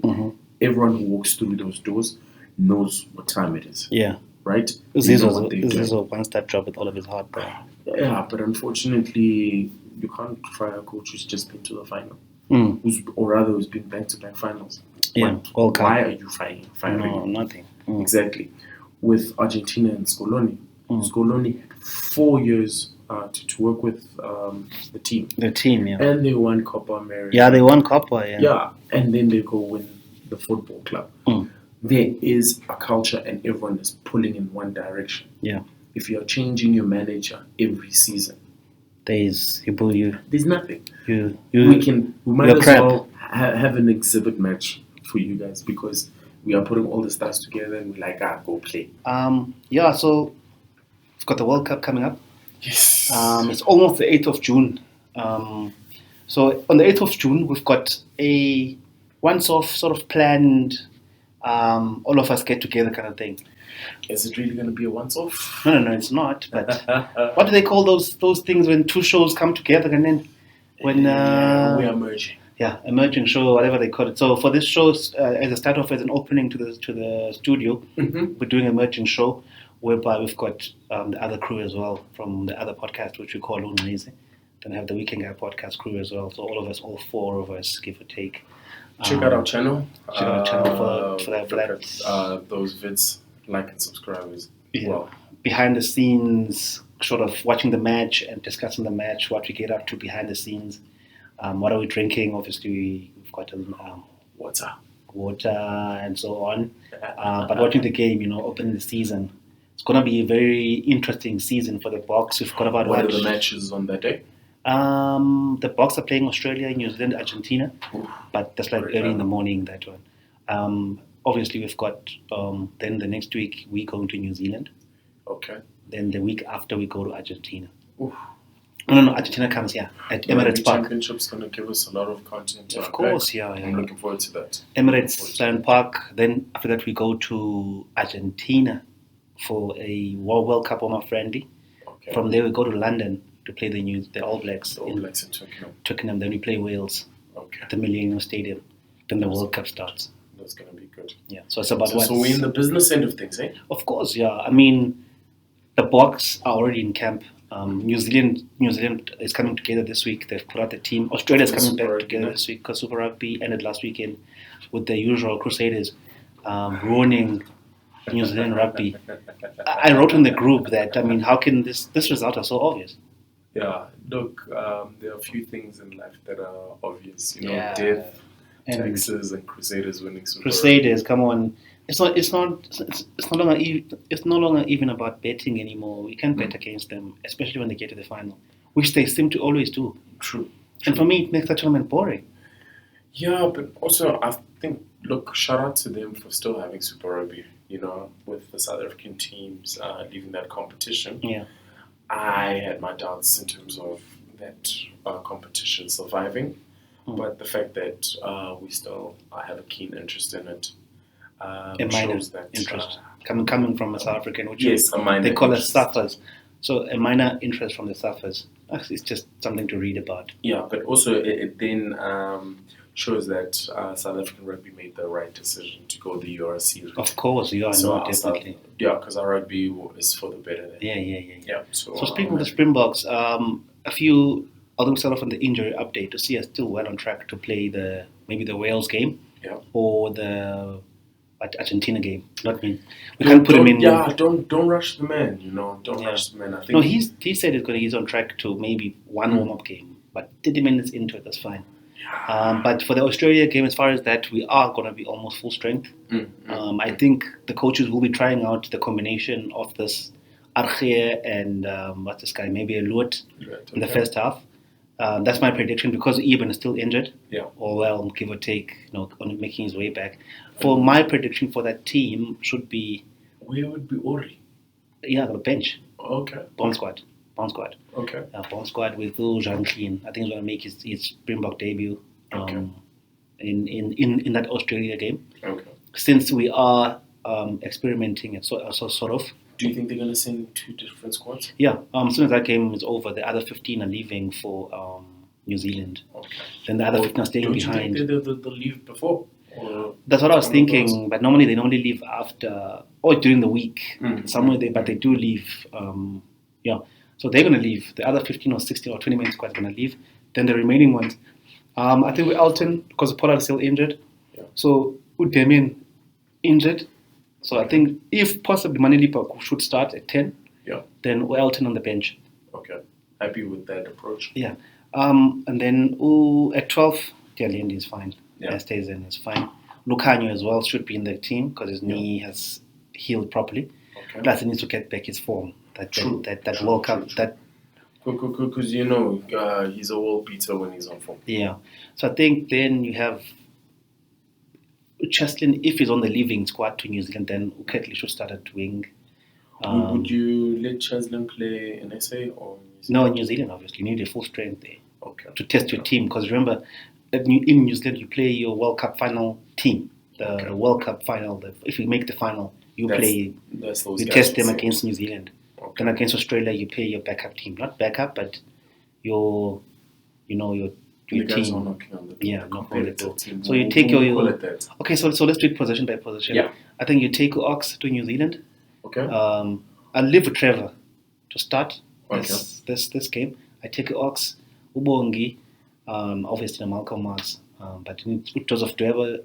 Everyone who walks through those doors knows what time it is. Yeah. Right? This is a one-step job with all of his heart there. Yeah, but unfortunately, you can't fire a coach who's just been to the final. Who's been back-to-back finals. Yeah. Why are you firing? No, nothing. Exactly. With Argentina and Scaloni. Scaloni had 4 years to work with the team. The team, yeah. And they won Copa America. Yeah, they won Copa, yeah. Yeah, and then they go win the football club. There is a culture and everyone is pulling in one direction. Yeah. If you're changing your manager every season, there's nothing. We might as well have an exhibit match for you guys because we are putting all the stars together and we're like, go play. So we've got the World Cup coming up. Yes. It's almost the 8th of June. So on the 8th of June, we've got a once-off sort of planned, all of us get together kind of thing. Is it really going to be a once-off? No, it's not. But what do they call those things when two shows come together and then when we are merging? Yeah, emerging show, whatever they call it. So for this show, as a start off as an opening to the studio, we're doing a merging show whereby we've got the other crew as well from the other podcast, which we call Unrize. Then I have the Weekend Guy podcast crew as well. So all four of us, give or take. Check out our channel. Check out our channel for that. Those vids, like and subscribe as well. Behind the scenes, sort of watching the match and discussing the match, what we get up to behind the scenes. What are we drinking? Obviously, we've got water and so on. But watching the game, opening the season. It's going to be a very interesting season for the Boks. We've got about what are the matches on that day? The Boks are playing Australia, New Zealand, Argentina. But that's like early in the morning, that one. Obviously, we've got then the next week, we're going to New Zealand. Okay. Then the week after, we go to Argentina. No, Argentina comes here at Emirates Park. Championship's going to give us a lot of content. Of course, yeah. I'm looking forward to that. Emirates Park. Then after that, we go to Argentina for a World Cup warm-up friendly. Okay. From there, we go to London to play the All Blacks. The All Blacks in Twickenham. Twickenham. Then we play Wales at the Millennium Stadium. Then the World Cup starts. That's going to be good. Yeah. So it's about So we're in the business end of things, eh? Of course, yeah. I mean, the Boks are already in camp. New Zealand is coming together this week. They've put out the team. Australia is coming back together this week because Super Rugby ended last weekend with the usual Crusaders ruining New Zealand rugby. I wrote in the group that, how can this result are so obvious? Yeah, look, there are a few things in life that are obvious. Death, taxes, and Crusaders winning Super Crusaders, Rugby. come on. It's no longer even about betting anymore. We can't bet against them, especially when they get to the final, which they seem to always do. True. And for me, it makes that tournament boring. Yeah, but also I think, look, shout out to them for still having Super Rugby. With the South African teams leaving that competition. Yeah. I had my doubts in terms of that competition surviving, but the fact that we still have a keen interest in it A minor shows that interest coming from a South African, which yes, a minor they call us interest. suffers. So a minor interest from the suffers. Actually, it's just something to read about. Yeah, but also it then shows that South African rugby made the right decision to go the URC route. Of course, you are So no, definitely. because our rugby is for the better. There. Yeah. So Speaking of the Springboks, a few. I'll start off on the injury update to see us still well on track to play maybe the Wales game, or the Argentina game. Not me. We can't put him in. Yeah, don't rush the man. Don't rush the man. I think no, he said he's on track to maybe one warm up game, but 30 minutes into it, that's fine. But for the Australia game, as far as that, we are going to be almost full strength. I think the coaches will be trying out the combination of this Arge and what's this guy, maybe a Luot in the first half. That's my prediction because Eben is still injured. Yeah. Or well, give or take, on making his way back. For my prediction for that team should be. Where would be Ori? Yeah, the bench. Okay. Bomb squad. Okay. Bomb squad with Jean Clean. I think he's going to make his Springbok debut. In that Australia game. Okay. Since we are experimenting and sort of. Do you think they're going to send two different squads? Yeah. As soon as that game is over, the other 15 are leaving for New Zealand. Okay. Then the other 15 are staying behind. Do you think they'll leave before? Or that's what I was thinking. But normally they leave after or during the week. Somewhere there, but they do leave. So they're going to leave. The other 15 or 16 or 20 minutes squad are going to leave. Then the remaining ones. I think with Elton, because Pollard is still injured. Yeah. So with Damien injured. So I think if possibly Manilipa should start at 10. Yeah. Then Elton on the bench. Okay. Happy with that approach. Yeah. And then at 12, Dialindi is fine. Yeah. Stays in, is fine. Lucanio as well should be in the team because his knee has healed properly. Okay. Plus he needs to get back his form. That World Cup. That because he's a world beater when he's on form. Yeah. So I think then you have Cheslin, if he's on the leaving squad to New Zealand, then Uketley should start at wing. Would you let Cheslin play in SA or No, in New Zealand obviously. You need a full strength there. Okay. To test your team because remember that in New Zealand you play your World Cup final team. The World Cup final. If you make the final, you test them against New Zealand. Okay. Then against Australia, you play your backup team. Not backup, but your team. Guys are knocking on the door. Yeah, knocking on the door. Team. So you take your. Call it that. Okay, so let's do it position by position. Yeah. I think you take Ox to New Zealand. Okay. I'll leave with Trevor to start this game. I take Ox, Ubongi, obviously Malcolm Marx, but Joseph Trevor,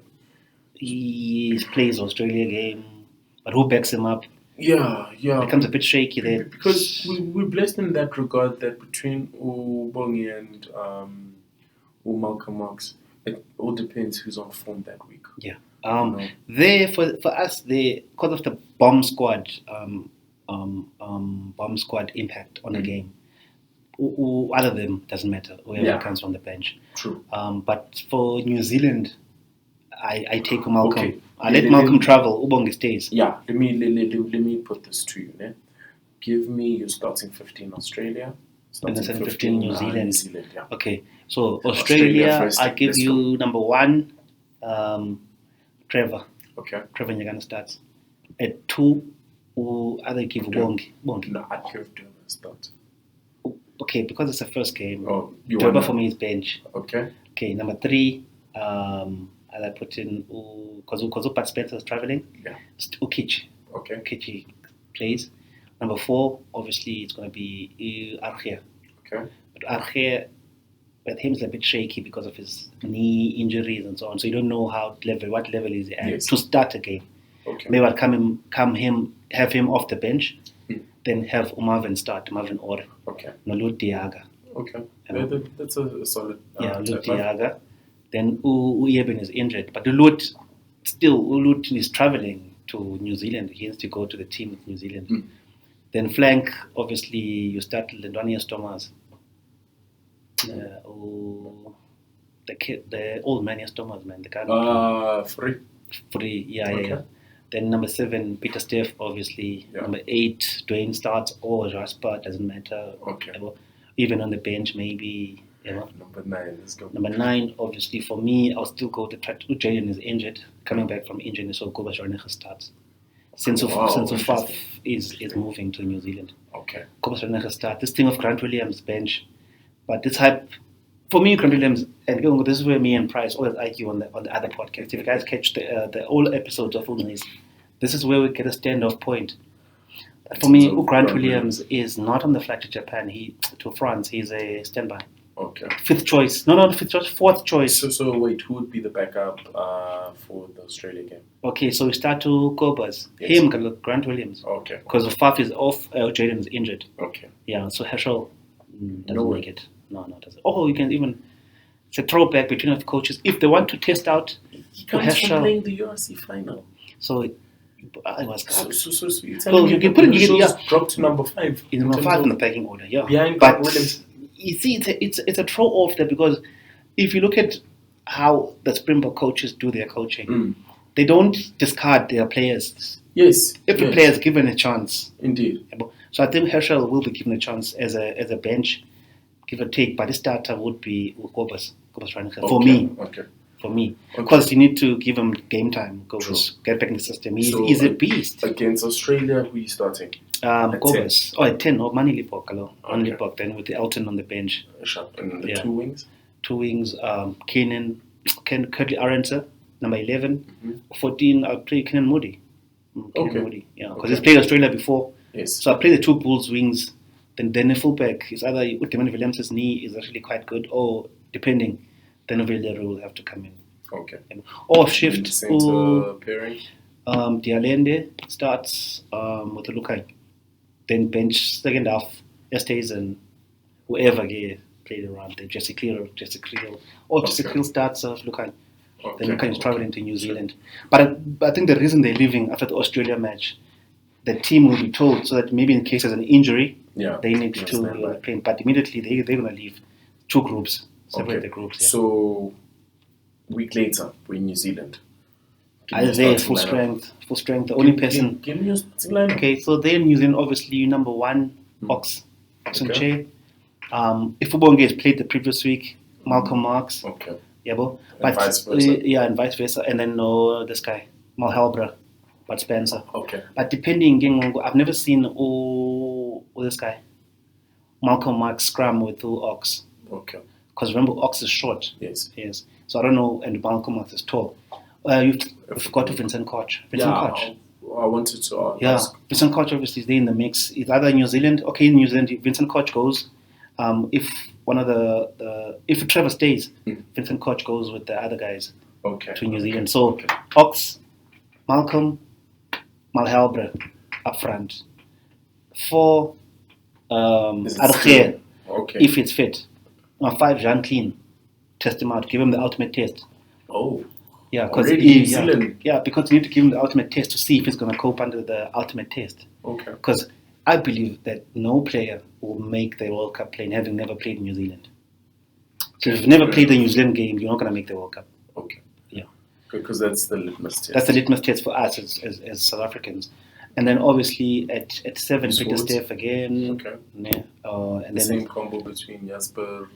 he plays Australia game, but who backs him up? Yeah. Becomes a bit shaky there. Because we're blessed in that regard that between Ubongi and Malcolm Marx, it all depends who's on form that week. Yeah. There for us, because of the bomb squad impact on the game, other them doesn't matter. Whoever comes from the bench. True. But for New Zealand, I take Malcolm. Okay. I let Malcolm travel. Ubongi stays. Yeah. Let me put this to you. Ne? Give me your starting 15 Australia. And the 15 New Zealand. Yeah. Okay. So Australia first, I give let's you number 1, Trevor. Okay. Trevor Nyagana starts. At 2, either give Bongi. No, I'd give Durban a start. Okay, because it's the first game. Oh, you Durban want for me is bench. Okay. Okay, number 3, I put in because Pat Spencer is traveling. Yeah. It's Ukichi. Okay. Ukichi plays. Number 4, obviously it's going to be Arge. Okay. But Arge, with him is a bit shaky because of his knee injuries and so on. So you don't know what level is he at to start a game. Okay. Maybe I'll have him off the bench, then have Marvin start, Marvin Orr. Okay. No, Lut Diaga. Okay. That's a solid. Lut Diaga. Then Uyeben is injured, but Lut is traveling to New Zealand. He has to go to the team with New Zealand. Then flank, obviously, you start Lendwanius Thomas. the old man, yes, Thomas, man, the guy. Free. Yeah. Then number 7, Peter Steff, obviously. Yeah. Number 8, Dwayne starts or Jasper, doesn't matter. Okay. Even on the bench, maybe. Number 9, let's go. Number 9, obviously, for me, I'll still go to Jaden is injured, coming back from injury, so Kobus Ranege starts. Since Faf is moving to New Zealand. Okay. Kobus Ranege starts. This thing of Grant Williams bench, but this hype. For me, Grant Williams, and this is where me and Price always argue on the other podcast. If you guys catch the old episodes of Unis, this is where we get a standoff point. But for me, Grant Williams is not on the flight to Japan. To France. He's a standby. Okay. 5th choice. No, not 5th choice. 4th choice. So wait, who would be the backup for the Australia game? Okay, so we start to Cobus. Yes. Him, Grant Williams. Okay. Because Faf is off, Jaden is injured. Okay. Yeah, so Herschel doesn't No make it. No, doesn't. Oh, you can even. It's a throwback between the coaches. If they want to test out He comes Herschel. from playing the URC final. So I was. So you're telling me you can put it. Crucials dropped to number 5. In number 5 in the pecking order, yeah. Behind But Williams. you see, it's a throw off there because if you look at how the Springbok coaches do their coaching, they don't discard their players. Yes. Every player is given a chance. Indeed. So I think Herschel will be given a chance as a bench, give or take. But the starter would be Kobus Ranege. For me. Because you need to give him game time. Kobus, get back in the system. He's a beast. Against Australia, who are you starting? Kobus. At 10. Or Mani Lipok. Okay. Lipok, then with the Elton on the bench. Sharp. And the 2 wings? 2 wings, Curtly Arendse, number 11. 14, I'll play Kenan Moody. Moody, yeah. Because he's played Australia before. Yes. So I play the 2 Bulls wings. Then the fullback is either Uteman Williams' knee is actually quite good, or depending, then Villarreal will have to come in. Okay. Or shift. Center pairing? Dialende starts with the Lukai. Then bench second half, Estes and whoever played around there. Jesse Creel. Or Jesse Creel starts Lukai. Then Lukai is traveling to New Zealand. But I think the reason they're leaving after the Australia match, the team will be told so that maybe in case there's an injury, they need to play. But immediately they're going to leave 2 groups, separate the groups. Yeah. So, week later, we're in New Zealand. Isaiah, full strength. The only person. Give me your starting lineup. Okay, so they're in New Zealand, obviously, number 1, Oxenche. If Ubonge has played the previous week, Malcolm Marks. Okay. Yeah, and vice versa. And vice versa. And then this guy, Malhelbra, but Spencer. Okay. But depending, I've never seen this guy, Malcolm Marks, scrum with Ox. Okay. Because remember, Ox is short. Yes. So I don't know, and Malcolm Marks is tall. You forgot to Vincent Koch. I wanted to ask. Vincent Koch obviously is there in the mix. It's either New Zealand. Okay, in New Zealand, Vincent Koch goes. If one of if Trevor stays, Vincent Koch goes with the other guys to New Zealand. So Ox, Malcolm, Malhelbra up front. 4 Arge, if it's fit. 5 Jean Clean. Test him out. Give him the ultimate test. Oh. Yeah, because because you need to give him the ultimate test to see if he's going to cope under the ultimate test. Okay. Because I believe that no player will make the World Cup playing having never played in New Zealand. So if you've never played the New Zealand game, you're not going to make the World Cup. Okay. Yeah. Because that's the litmus test. That's the litmus test for us as South Africans. And then obviously at 7, Peter Steff again. Okay. And the then same combo between Jasper.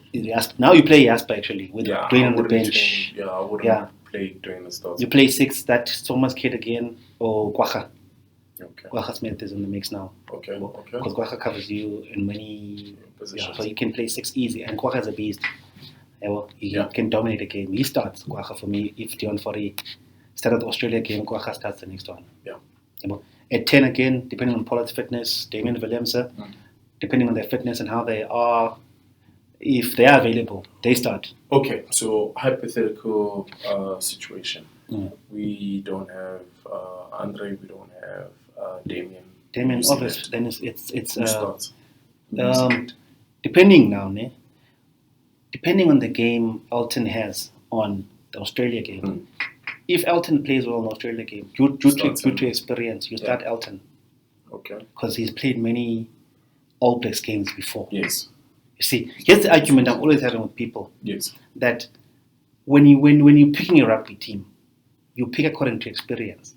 Now you play Jasper actually with Dwayne on the bench. I wouldn't play Dwayne the start. You play 6, that Thomas Kid again, or Kwacha. Okay. Kwacha Smith is in the mix now. Okay. Because Kwacha covers you in many positions. Yeah, so you can play 6 easy, and Kwacha is a beast. He can dominate a game. He starts Kwacha for me. If Dion Forey started the Australia game, Kwacha starts the next one. Yeah. At 10 again, depending on Pollard's fitness, Damien Williams, depending on their fitness and how they are, if they are available, they start. Okay, so hypothetical situation. We don't have Andre, we don't have Damien. Damien, obviously, then it's Who starts? depending on the game Elton has on the Australia game. If Elton plays well in the Australia game, due to experience, you start Elton. Okay. Because he's played many All Blacks games before. Yes. You see, here's the argument I'm always having with people. Yes. That when you're picking a rugby team, you pick according to experience.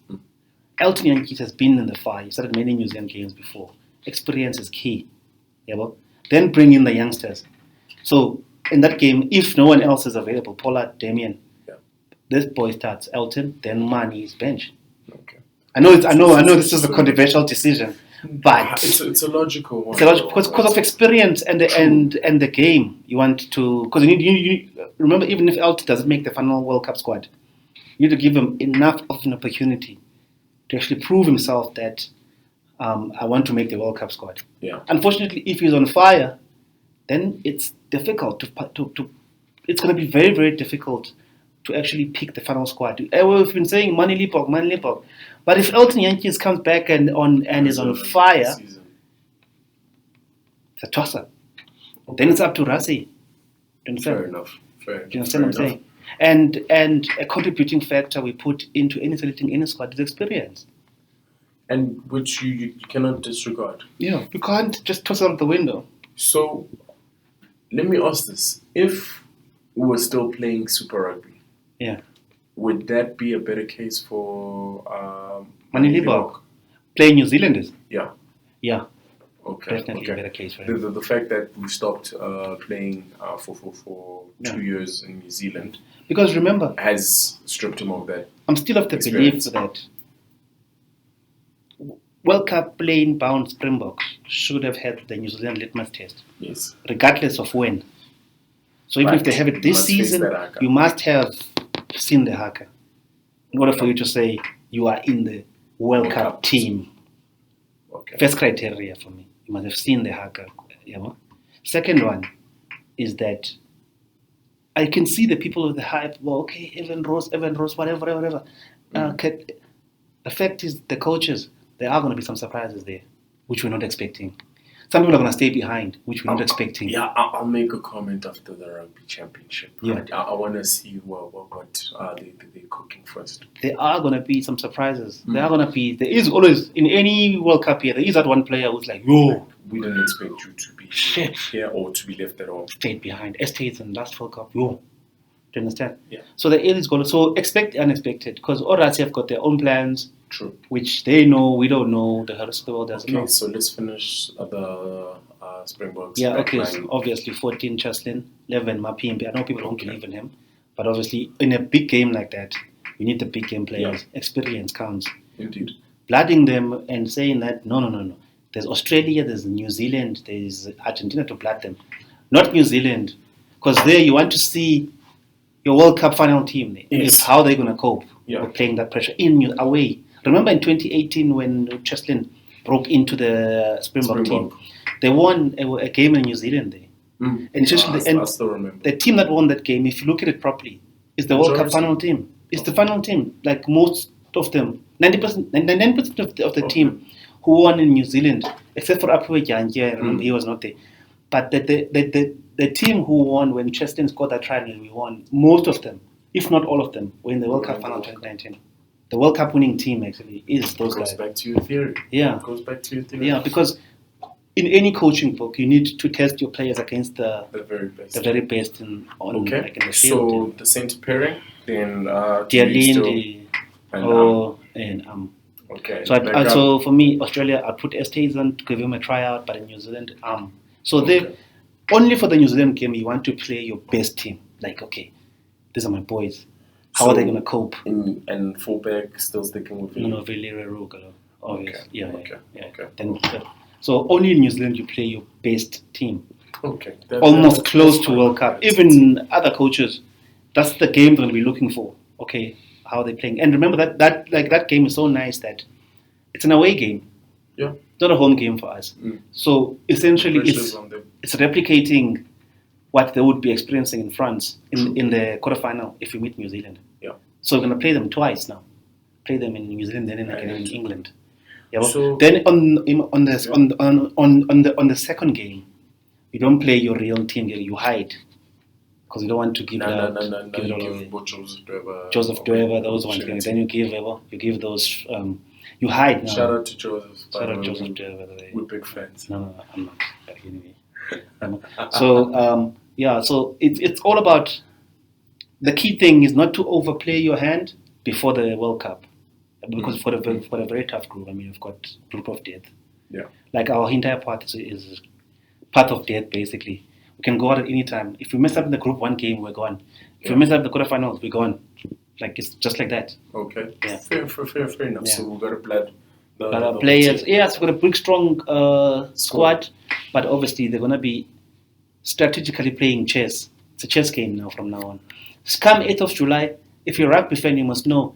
Elton Yankees has been in the fire. He started many New Zealand games before. Experience is key. Yeah, well, then bring in the youngsters. So in that game, if no one else is available, Pollard, Damien, this boy starts. Elton, then Mani is bench. Okay. I know this is a controversial decision, but it's a logical one. it's a logical because of experience and the game. You want to because you remember, even if Elton doesn't make the final World Cup squad, you need to give him enough of an opportunity to actually prove himself that I want to make the World Cup squad. Yeah. Unfortunately, if he's on fire, then it's difficult to it's going to be very, very difficult to actually pick the final squad. We've been saying Mani Lipok. But if Elton Yankees comes back and is on fire, it's a toss-up. Then it's up to Rassi. Fair enough. Do you understand what I'm saying? And a contributing factor we put into any selecting any squad is experience. And which you cannot disregard. Yeah, you can't just toss it out the window. So, let me ask this. If we were still playing Super Rugby, would that be a better case for Mani Lipok playing New Zealanders? Yeah. Yeah. Okay. Definitely a better case for him. The fact that we stopped playing for 2 years in New Zealand Because remember, has stripped him of that. I'm still of the belief that World Cup playing bound Springboks should have had the New Zealand litmus test, Yes. regardless of when. So even if they have it You this must face season, that haka. you must have seen the haka in order for you to say you are in the World Cup team. Okay. First criteria for me, you must have seen the haka. You know? Second one is that I can see the people with the hype. Well, okay, Evan Ross, whatever. Okay. The fact is, the coaches, there are going to be some surprises there, which we're not expecting. Some people are going to stay behind, which we're not expecting. Yeah, I'll make a comment after the rugby championship. Yeah. I want to see what they're cooking first. There are going to be some surprises. There is always, in any World Cup year, there is that one player who's like, yo, We didn't expect you to be Shit. here or to be left at all. stayed behind. Estates in last World Cup, yo. Do you understand? Yeah. So there is going to, so expect the unexpected, because Orasi have got their own plans, True. which they know, we don't know, the rest of the world doesn't know. Okay, so let's finish the Springboks. Yeah, okay, backline. so obviously 14 Cheslin, 11 Mapimpi. I know people don't believe in him, but obviously in a big game like that, you need the big game players. Yeah. Experience counts. Indeed. Blooding them and saying that, no. There's Australia, there's New Zealand, there's Argentina to blood them. Not New Zealand, because there you want to see your World Cup final team. Yes. How they're going to cope Yeah. with playing that pressure away. Remember in 2018 when Cheslin broke into the Springbok team? They won a game in New Zealand there. Mm. And especially I still remember. the team that won that game, if you look at it properly, is the World Cup Majority. final team. It's the final team. Like most of them, 99% of the team who won in New Zealand, except for Apuwe Janji, I remember he was not there. But the team who won when Cheslin scored that try and we won, most of them, if not all of them, were in the World Cup final 2019. The World Cup winning team actually is those Goes guys. back to your theory. Yeah. It goes back to your theory. Yeah, because in any coaching book, you need to test your players against the The very best. in Okay. like in the field. So the centre pairing, then Dialin, and okay. So Backup. so for me, Australia, I put Estates on to give him a tryout, but in New Zealand, So they only for the New Zealand game, you want to play your best team. Like, okay, these are my boys. How are they going to cope? And fullback still sticking with you. No, Villiers, obviously. Okay. Yeah. Okay. Then, so only in New Zealand you play your best team. Okay. Almost close to fine. World Cup. That's Even other coaches, that's the game they're going to be looking for. Okay, how are they playing? And remember that game is so nice that it's an away game. Yeah. Not a home game for us. So essentially, Pressure's on them. it's replicating what they would be experiencing in France in the quarterfinal if we meet New Zealand. Yeah. So we're going to play them twice now. Play them in New Zealand, then again in England. Yeah. Well, So- then on the second game, you don't play your real team. You hide because you don't want to give it out. No. Give it all You away. give Joseph Dweber. Joseph Dweber, those ones. opportunity. Then you give those. You hide now. Shout out to Joseph. by Shout the out way. Joseph Dweber, by the way. We're big fans. No, I'm not. But anyway. So so it's all about the key thing is not to overplay your hand before the World Cup, because for a very tough group. I mean, you've got group of death. Yeah. Like our entire part is path of death, basically. We can go out at any time. If we mess up in the group 1 game, we're gone. If we mess up in the quarterfinals, we're gone. Like, it's just like that. Okay. Yeah. Fair enough. Yeah. So we've got to plan But players, yes, we've got a big, strong squad, but obviously they're going to be strategically playing chess. It's a chess game now from now on. Come 8th of July, if you're a rugby fan, you must know.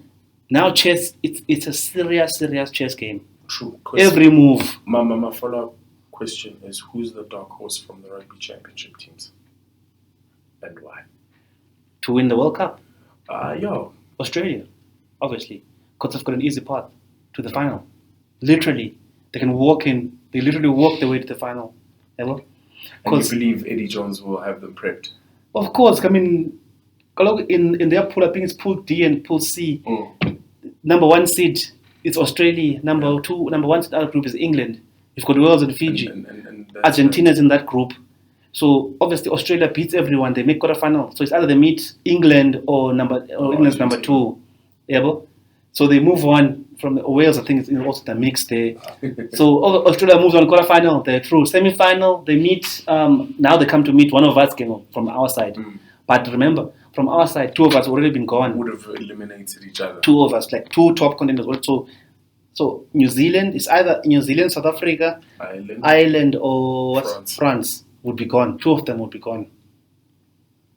Now chess, it's a serious chess game. True. Every move. My follow-up question is, who's the dark horse from the rugby championship teams? And why? To win the World Cup. Australia. Obviously. Because they've got an easy path to the final. Literally. They can walk in. They literally walk their way to the final. And you believe Eddie Jones will have them prepped? Of course. I mean, in their pool, I think it's Pool D and Pool C. Number 1 seed is Australia. Number 1 seed in our group is England. You've got Wales and Fiji. And Argentina's in that group. So obviously Australia beats everyone. They make quarterfinal. So it's either they meet England or England's number 2. Yeah, so they move on from Wales. I think it's also the mix there. So Australia moves on quarterfinal. They're through semi-final. They meet. Now they come to meet one of us from our side. But remember, from our side, 2 of us already been gone. Would have eliminated each other. 2 of us, like 2 top contenders. So New Zealand is either New Zealand, South Africa, Ireland or France would be gone. 2 of them would be gone.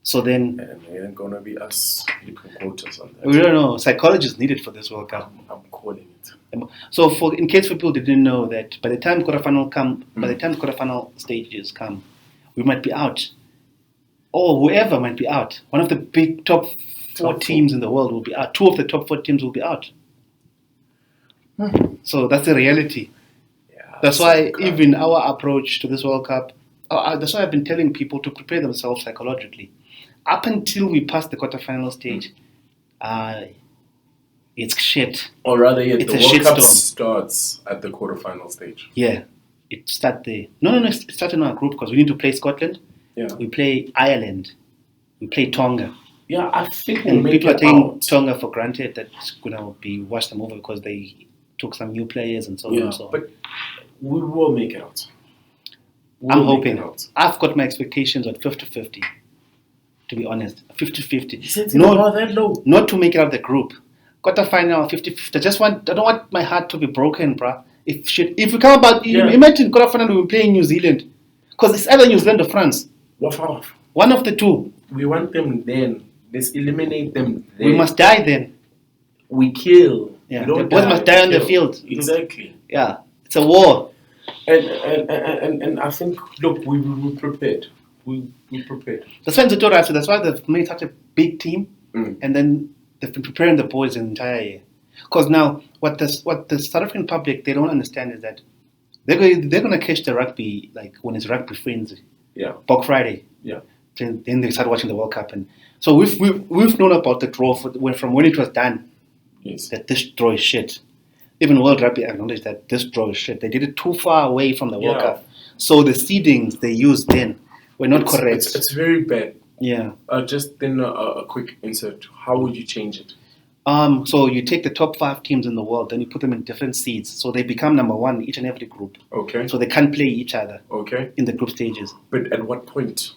So then... And it ain't going to be us. You can quote us on that. We don't know. Psychology is needed for this World Cup. I'm calling it. So in case people didn't know that, by the time quarterfinal stages come, we might be out. Or whoever might be out. One of the big top 4 teams in the world will be out. 2 of the top 4 teams will be out. So that's the reality. Yeah, that's why even our approach to this World Cup, that's why I've been telling people to prepare themselves psychologically. Up until we pass the quarterfinal stage, it's shit. Or rather, the World Cup shitstorm. starts at the quarterfinal stage. Yeah, it starts there. No, it starts in our group because we need to play Scotland. Yeah. We play Ireland. We play Tonga. Yeah, I think and people are taking Tonga for granted that it's going to be washed them over because they took some new players and so on and so on. But we will make it out. I'm hoping. I've got my expectations at 50-50, to be honest. 50-50. Not that low. Not to make it out of the group. Quarterfinal, 50-50. I don't want my heart to be broken, bruh. If we come about, imagine quarterfinal we will play in New Zealand. Because it's either New Zealand or France. One of the 2. We want them then. Let's eliminate them then. We must die then. We kill. Yeah, the boys must die on the field. Exactly. Yeah, it's a war. And I think, look, we prepared. We prepared. That's why they've made such a big team, and then they've been preparing the boys the entire year. Because now, what the South African public they don't understand is that they're going to catch the rugby like when it's rugby frenzy. Yeah. Black Friday. Yeah. Then they start watching the World Cup, and so we've known about the draw from when it was done. Yes. That this draw is shit. Even World Rugby acknowledged that this draw is shit. They did it too far away from the World Cup, so the seedings they used then were not correct. It's very bad. Yeah. Just then a quick insert. How would you change it? So you take the top 5 teams in the world, then you put them in different seeds, so they become number 1 each and every group. Okay. So they can't play each other. Okay. In the group stages. But at what point?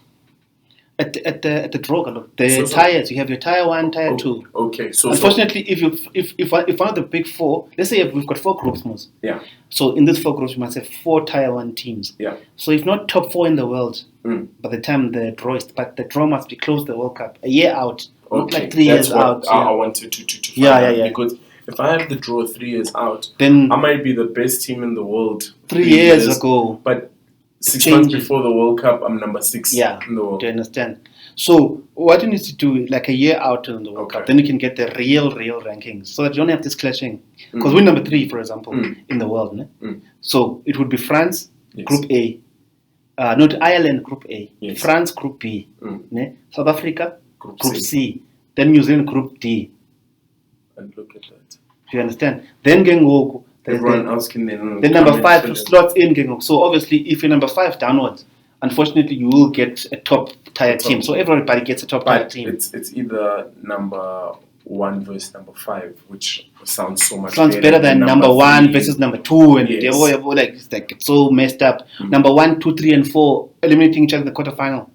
At the draw, tiers. You have your tier 1, tier 2. Okay. So unfortunately, if one of the big 4, let's say we've got 4 groups, most. Yeah. So in these 4 groups, we must have 4 tier 1 teams. Yeah. So if not top 4 in the world, by the time the draw is, but the draw must be close to the World Cup a year out. Not like 3 years out. I wanted to find out. Because if I have the draw 3 years out, then I might be the best team in the world 3 years ago. But 6 months before the World Cup, I'm number 6 in the world. Do you understand? So what you need to do, like a year out in the World Cup, then you can get the real rankings, so that you don't have this clashing. Because we're number 3, for example, in the world. So it would be France, Group A, not Ireland, Group A, France, Group B, South Africa, Group C, then New Zealand, Group D. And look at that. Do you understand? Then everyone else can then number 5 slots in. So obviously, if you're number 5 downwards, unfortunately, you will get a top tier team. So everybody gets a top tier But team. it's either number 1 versus number 5, which sounds so much Sounds better than number 1 3. versus number 2, and Yes. it's so messed up. Number 1, 2, 3, and 4 eliminating each other in the quarterfinal.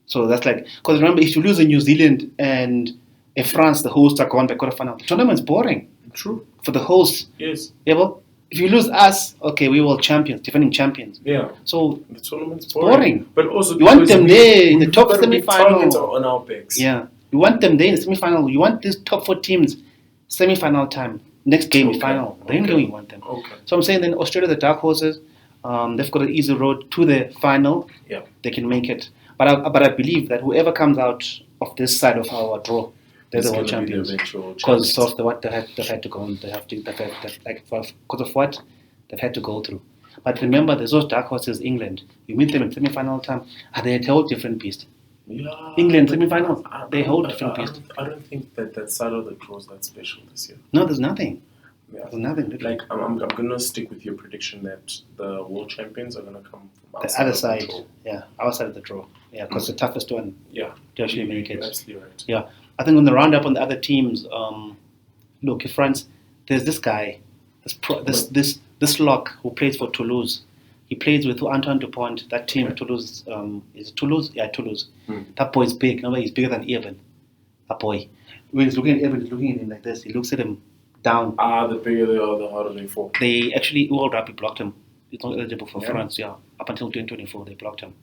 So that's like, because remember, if you lose a New Zealand and a France, the hosts are gone by quarterfinal. The tournament's boring. True. For the hosts. Yes. Yeah, well, if you lose us, okay, we will champions, defending champions. Yeah. So The tournament's boring. But also, you want because them there in the we've top got a big semi-final. target on our backs. Yeah, you want them there in the semi-final. You want these top 4 teams semi-final time. Next game is final. Then you want them. Okay. So I'm saying then Australia, the dark horses, they've got an easy road to the final. Yeah. They can make it. But I believe that whoever comes out of this side of our draw, they're the world champions. Because of what they've had to go on. Because of what they've had to go through. But remember, there's those dark horses, England. You meet them in semi-final time, and they're a whole different beast. Yeah, England semi-final, they hold different beast. I don't think that side of the draw is that special this year. No, there's nothing. Yeah. There's nothing. Literally. Like I'm gonna stick with your prediction that the world champions are gonna come from The outside other of the side, draw. yeah, outside of the draw. Yeah, because the toughest one Yeah, to actually make it. You're absolutely right. Yeah, I think on the roundup on the other teams, look, if France, there's this guy, this lock who plays for Toulouse. He plays with Antoine Dupont. That team, Toulouse, is it Toulouse? Yeah, Toulouse. That boy is big. No way, he's bigger than Evan. That boy. When he's looking at Evan, he's looking at him like this. He looks at him down. The bigger they are, the harder they fall. They actually, World Rugby blocked him. He's not eligible for Yeah. France, yeah. Up until 2024, they blocked him.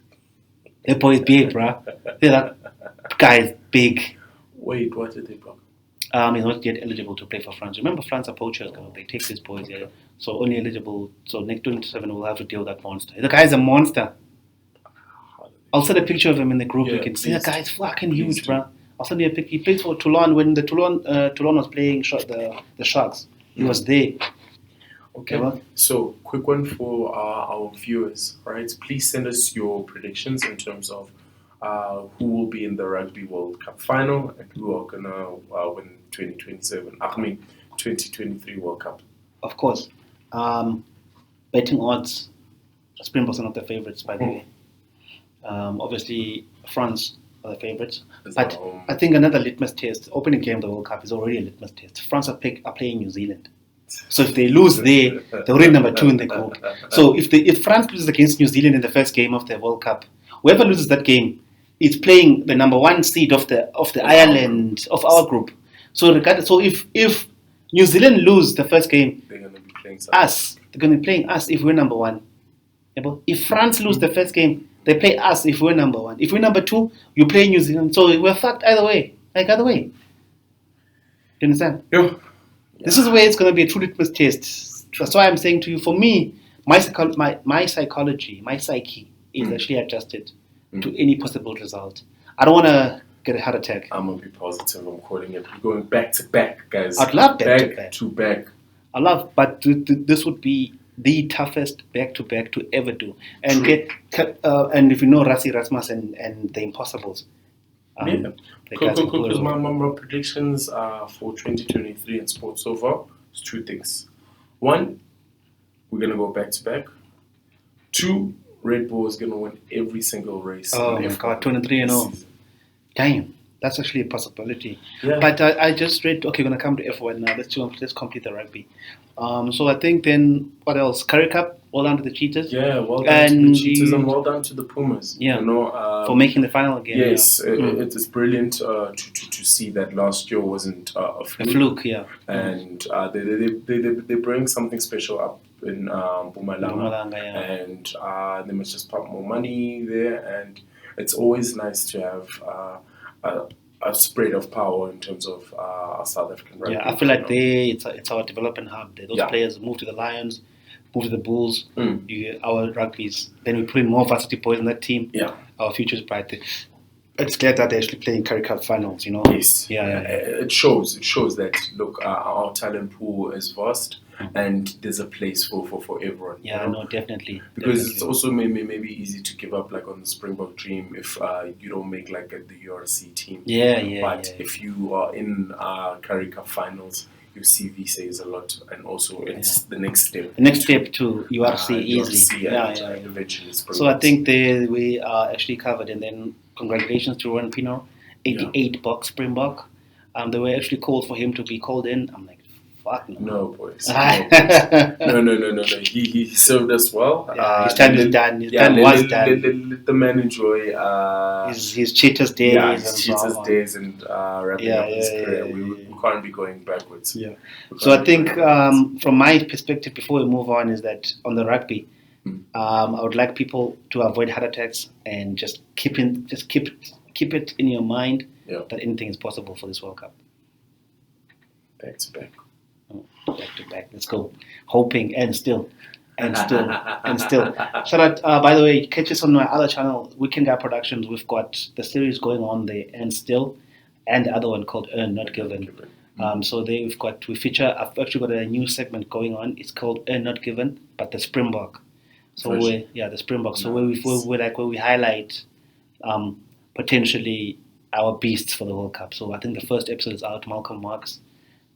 That boy is big, bruh. Yeah, that guy is big. Wait, what did they block? He's not yet eligible to play for France. Remember, France are poachers. They take these boys, yeah. So only eligible. So next 27 we'll have to deal with that monster. The guy's a monster. I'll send a picture of him in the group. Yeah, You can see the please. guy's fucking Please huge, do. bruh. I'll send you a pic. He played for Toulon when the Toulon was playing the Sharks. He was there. Okay. Okay. So, quick one for our viewers, right? Please send us your predictions in terms of who will be in the Rugby World Cup final and who are gonna win 2027. 2023 World Cup. Of course. Betting odds, Springboks are not the favourites, by the way. Obviously, France are the favourites. But I think another litmus test, opening game of the World Cup is already a litmus test. France are playing New Zealand. So if they lose there, they're already number 2 in the group. So if France loses against New Zealand in the first game of the World Cup, whoever loses that game is playing the number 1 seed of the Ireland of our group. So if New Zealand lose the first game, They're gonna be playing they're going to be playing us if we're number 1. If France lose the first game, they play us if we're number 1. If we're number 2, you play New Zealand. So we're fucked either way. Like either way. You understand? Yeah. This is where it's going to be a true litmus test. That's why I'm saying to you, for me, my psychology, my psyche is actually adjusted to any possible result. I don't want to get a heart attack. I'm gonna be positive. I'm calling it. We're going back to back, guys. I'd love back to back. I love, but this would be the toughest back-to-back to ever do. And and if you know Rassi Rasmus and the Impossibles. Yeah. Because my predictions for 2023 in sports so far is 2 things. 1, we're gonna go back to back. 2, Red Bull is gonna win every single race. Oh in my F1 God, 23-0. this season. Damn, that's actually a possibility. Yeah. But I just read. Okay, we're gonna come to F1 now. Let's complete the rugby. So I think then what else? Curry Cup. Well done to the Cheetahs. Yeah, well done to the Cheetahs and well done to the Pumas. Yeah. You know, for making the final again. yes, yeah. it is brilliant to see that last year wasn't a fluke. A fluke, yeah. And they bring something special up in Mpumalanga. Mpumalanga, yeah. And they must just pump more money there, and it's always nice to have a spread of power in terms of South African rugby. Yeah, I feel like it's our development hub. Those Yeah. players move to the Lions, move to the Bulls. Our rugby's. Then we put in more varsity boys in that team. Yeah. Our future's bright. It's glad that they're actually playing Curry Cup finals. You know. Yes. Yeah. It shows that look, our talent pool is vast, and there's a place for everyone. Yeah, you know? no, definitely. Because it's also maybe easy to give up like on the Springbok dream if you don't make like the URC team. Yeah. But if you are in Curry Cup finals, your CV says a lot, and also it's the next step. The next step to UFC easily. And eventually So I think we are actually covered. And then congratulations to Ron Pino, 88 box Springbok. They were actually called for him to be called in. I'm like, fuck no. No, boys. No. He served us well. His time is done. His time was done. Let the man enjoy his cheaters days. Yeah, his cheaters days and wrapping up his career. We can't be going backwards. Yeah. So I think from my perspective, before we move on, is that on the rugby, I would like people to avoid heart attacks and just keep it in your mind that anything is possible for this World Cup. Back to back. Back to back. Let's go. Hoping and still. Shout out, by the way, catch us on my other channel, Weekend Guy Productions. We've got the series going on there, and still, and the other one called Earn Not Given. So there we feature. I've actually got a new segment going on. It's called Earn Not Given, but the Springbok. So the Springbok. So where we highlight potentially our beasts for the World Cup. So I think the first episode is out, Malcolm Marks,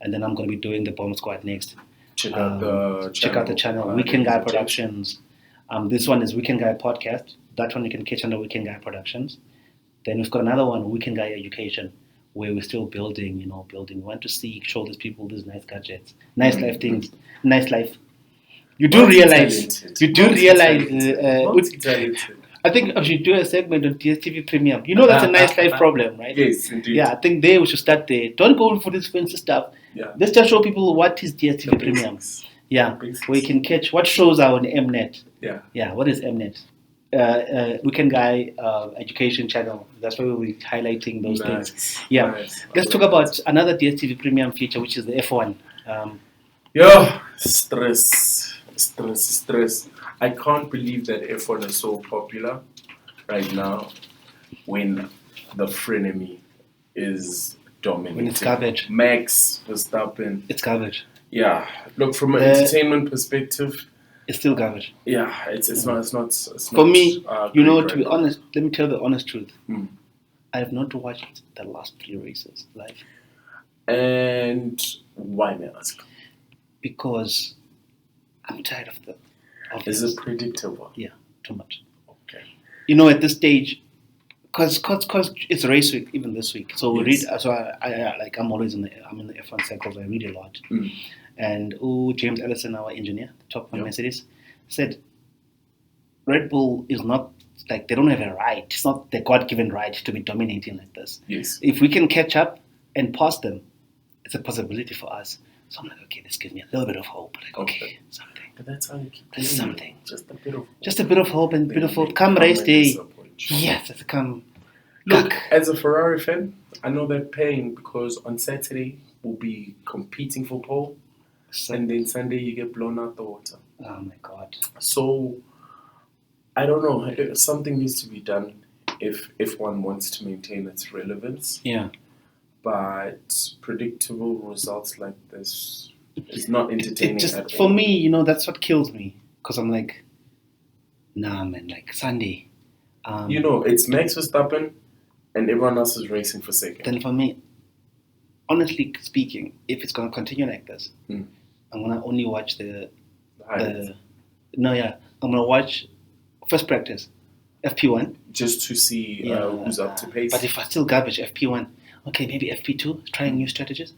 and then I'm going to be doing the Bomb Squad next. Check out the channel. Weekend Guy Productions. This one is Weekend Guy Podcast. That one you can catch under Weekend Guy Productions. Then we've got another one, Weekend Guy Education, where we're still building. We want to show these people these nice gadgets, nice life things, nice life. You do realize. I think I should do a segment on DSTV Premium. That's a nice life problem, right? Yes, indeed. Yeah, I think we should start there. Don't go for this fancy stuff. Yeah. Let's just show people what is DSTV Premium. Yeah, where you can catch what shows are on Mnet. Yeah, what is Mnet? Weekend Guy Education Channel. That's why we'll be highlighting those things. Yeah. Let's talk about another DSTV Premium feature, which is the F1. Stress. I can't believe that F1 is so popular right now when the frenemy is dominating. When it's garbage. Max Verstappen. It's garbage. Yeah. Look, from an entertainment perspective, it's still garbage. Yeah, it's not. For me, to be honest, let me tell the honest truth. I have not watched the last 3 races live. And why, may I ask? Because I'm tired of them. Is it predictable? Yeah, too much. Okay. At this stage, because it's race week, even this week. So we read. So I'm always I'm in the F1 circles. I read a lot. And James Ellison, our engineer, top from Mercedes, said Red Bull is not they don't have a right. It's not the God-given right to be dominating like this. Yes. If we can catch up and pass them, it's a possibility for us. So I'm like, okay, this gives me a little bit of hope. Okay, something. But that's how you keep doing something. Just a bit of hope. Just a bit of hope and bit of hope. Come race day. Yes, it's come. Look, as a Ferrari fan, I know they're paying because on Saturday we'll be competing for pole. And then Sunday you get blown out the water. Oh my God. So, I don't know. Something needs to be done if one wants to maintain its relevance. Yeah. But predictable results like this is not entertaining at all. For me, that's what kills me. Because I'm like, nah, man, Sunday. It's Max Verstappen and everyone else is racing for second. Then for me, honestly speaking, if it's going to continue like this, I'm going to only watch I'm going to watch first practice, FP1. Just to see who's up to pace. But if I still garbage, FP1. Okay, maybe FP2, trying new strategies.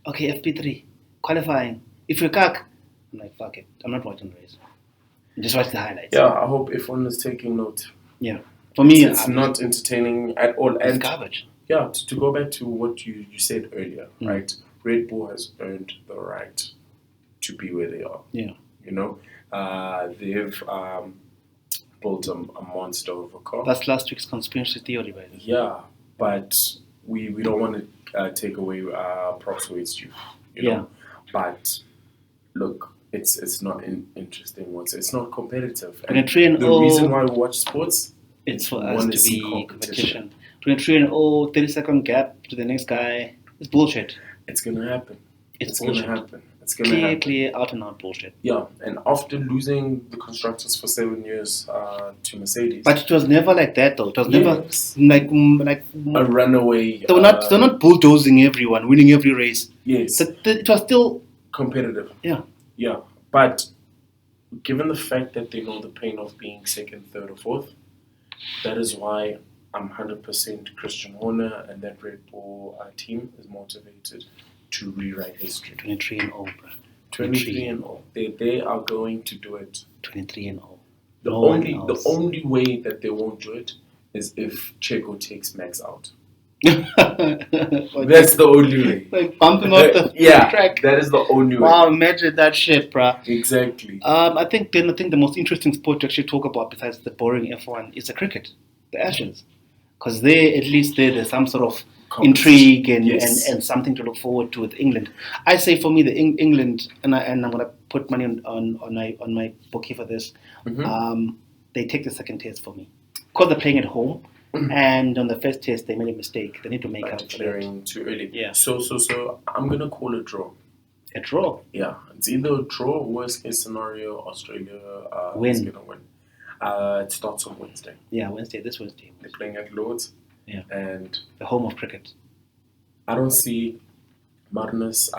Okay, FP3, qualifying. If you're cack, I'm like, fuck it. I'm not watching the race. Just watch the highlights. Yeah, I hope everyone is taking note. Yeah. For me, it's not entertaining at all. It's garbage. Yeah, to go back to what you said earlier, right? Red Bull has earned the right to be where they are. Yeah. They've built a monster of a car. That's last week's conspiracy theory, by the way. Yeah, but we don't want to take away props where it's due. You know? But look, it's not interesting. It's not competitive. And the reason why we watch sports, it's for us to be competition. 23-0, 30-second gap to the next guy. It's bullshit. It's gonna happen. It's gonna happen. It's going to happen. Clear, out and out bullshit. Yeah, and after losing the constructors for 7 years to Mercedes, But it was never like that, though. It was Yes. never like a runaway. they were not bulldozing everyone, winning every race. Yes, It was still competitive. yeah. Yeah, but given the fact that they know the pain of being second, third, or fourth, that is why I'm 100% Christian Horner and that Red Bull team is motivated to rewrite history. 23 and 0, bro. 23 and 0. They are going to do it. 23 and 0. The No one only else. only way that they won't do it is if Checo takes Max out. Like, That's the only way. like bumping off the Yeah, track. that is the only way. Wow, imagine that shit, bruh. Exactly. I think the most interesting sport to actually talk about besides the boring F1 is the cricket, the Ashes, because at least there's some sort of intrigue and, Yes. and something to look forward to with England. I say for me, the England, and I'm gonna put money on my bookie for this. Mhm. They take the second test for me because they're playing at home, and on the first test they made a mistake. They need to make By up for it. declaring too early. Yeah. So I'm gonna call a draw. A draw. Yeah, it's either a draw or worst case scenario, Australia Win. is gonna win. It starts on Wednesday. Yeah, this Wednesday, They're playing at Lords. Yeah. And the home of cricket. I don't see Marnus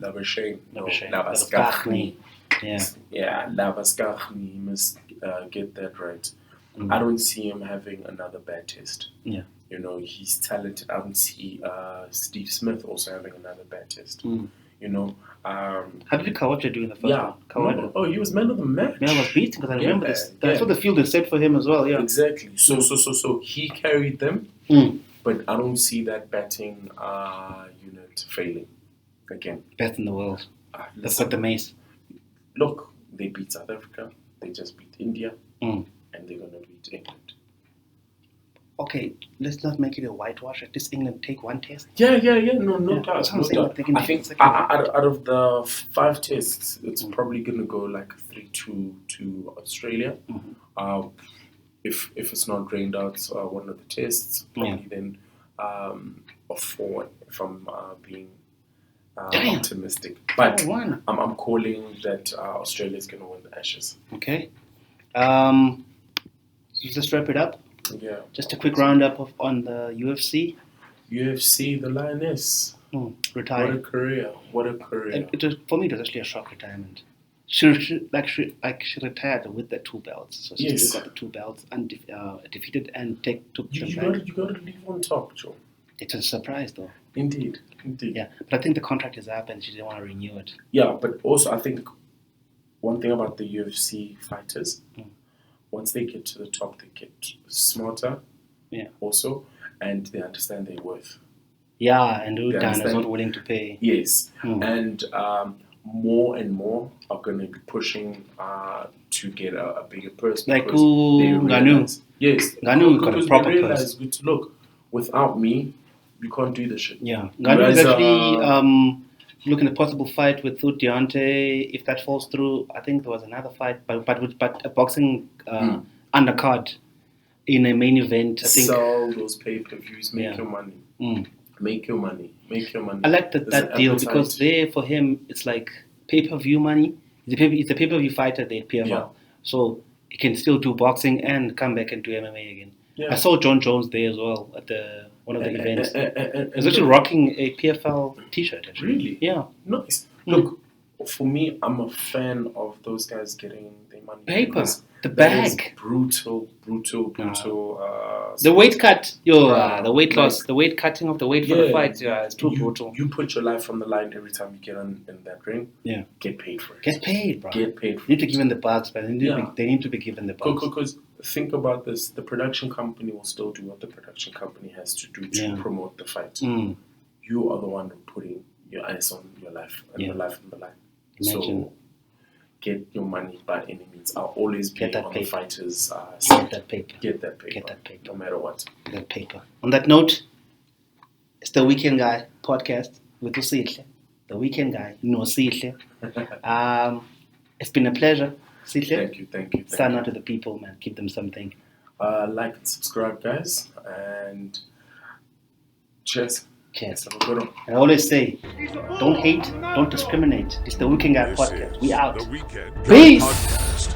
Labuschagne. No, Labuschagne. Yeah. Yeah, Labuschagne. You must get that right. Mm. I don't see him having another bad test. Yeah. You know, he's talented. I don't see Steve Smith also having another bad test. Mm. You know, How did Kawaja do in the first yeah. one? Kawaja. Oh, he was man of the match. Yeah, I was beaten because I remember this. Yeah. I saw the field is set for him as well. Yeah. Exactly. So he carried them, Mm. but I don't see that batting unit failing again. Best in the world. They've Listen, got the mace. look, they beat South Africa. They just beat India, Mm. and they're gonna beat England. Okay, let's not make it a whitewash. At least England take one test. Yeah. No Yeah, doubt. that's what I'm No saying, doubt. they can I take think the second one. out of the 5 tests, it's probably gonna go like 3-2 to Australia. Mhm. If it's not rained out one of the tests, probably then a 4 if I'm being Damn. optimistic. But 4-1. I'm calling that Australia is going to win the Ashes. Okay. Let's wrap it up. Yeah. Just a quick roundup on the UFC. UFC, the Lioness. What a Retired. career. What a career. For me, it was actually a shock retirement. She retired with the 2 belts. So she Yes. still got the 2 belts, defeated, and took You them back. got to leave on top, Joe. It's a surprise, though. Indeed. Yeah, but I think the contract is up, and she didn't want to renew it. Yeah, but also I think one thing about the UFC fighters, once they get to the top, they get smarter. Yeah. Also, and they understand their worth. Yeah, and Udan is understand? not willing to pay. Yes, Hmm. and more and more are going to be pushing to get a bigger purse. Like because they Nganu. realize- Yes, Nganu got a because proper they realize, purse. good to look, without me, you can't do this shit. Yeah, You Ganu is guys actually looking at a possible fight with Deontay. If that falls through, I think there was another fight, but a boxing undercard in a main event. I think Sell those pay-per-views, make Yeah. your money. Mm. Make your money. Make your money. I like There's that an deal appetite. because there for him it's like pay-per-view money. It's a pay-per-view fighter. They PFL, Yeah. so he can still do boxing and come back and do MMA again. Yeah. I saw John Jones there as well at one of the events. And He's actually rocking a PFL T-shirt. Actually, Really? yeah. Nice. Look, for me, I'm a fan of those guys getting their money. Paper, because the that is bag. brutal. The weight cut, Bruh, the weight loss, like- the weight cutting of the weight for the Yeah. fight, it's too brutal. You put your life on the line every time you get in that ring. Yeah. Get paid for it. Get paid, bro. Get paid for They need to it. give them the bucks, but they need to be given the bucks. Because think about this, the production company will still do what the production company has to do to Yeah. promote the fight. Mm. You are the one putting your eyes on your life and Yeah. your life on the line. Imagine. So get your money by any means. I'll always be Get that on the paper. fighters' Get side. that paper. Get that paper. Get that paper. No matter what. That paper. On that note, it's the Weekend Guy podcast with Sihle. The Weekend Guy, no Sihle. It's been a pleasure, Sihle. Thank you. Sign out to the people, man. Give them something. Like and subscribe, guys. And cheers. Cheers. Have a good one. And I always say, don't hate, Don't discriminate. It's the Weekend Guy This Podcast. is We out. The Weekend Guy Peace. Podcast.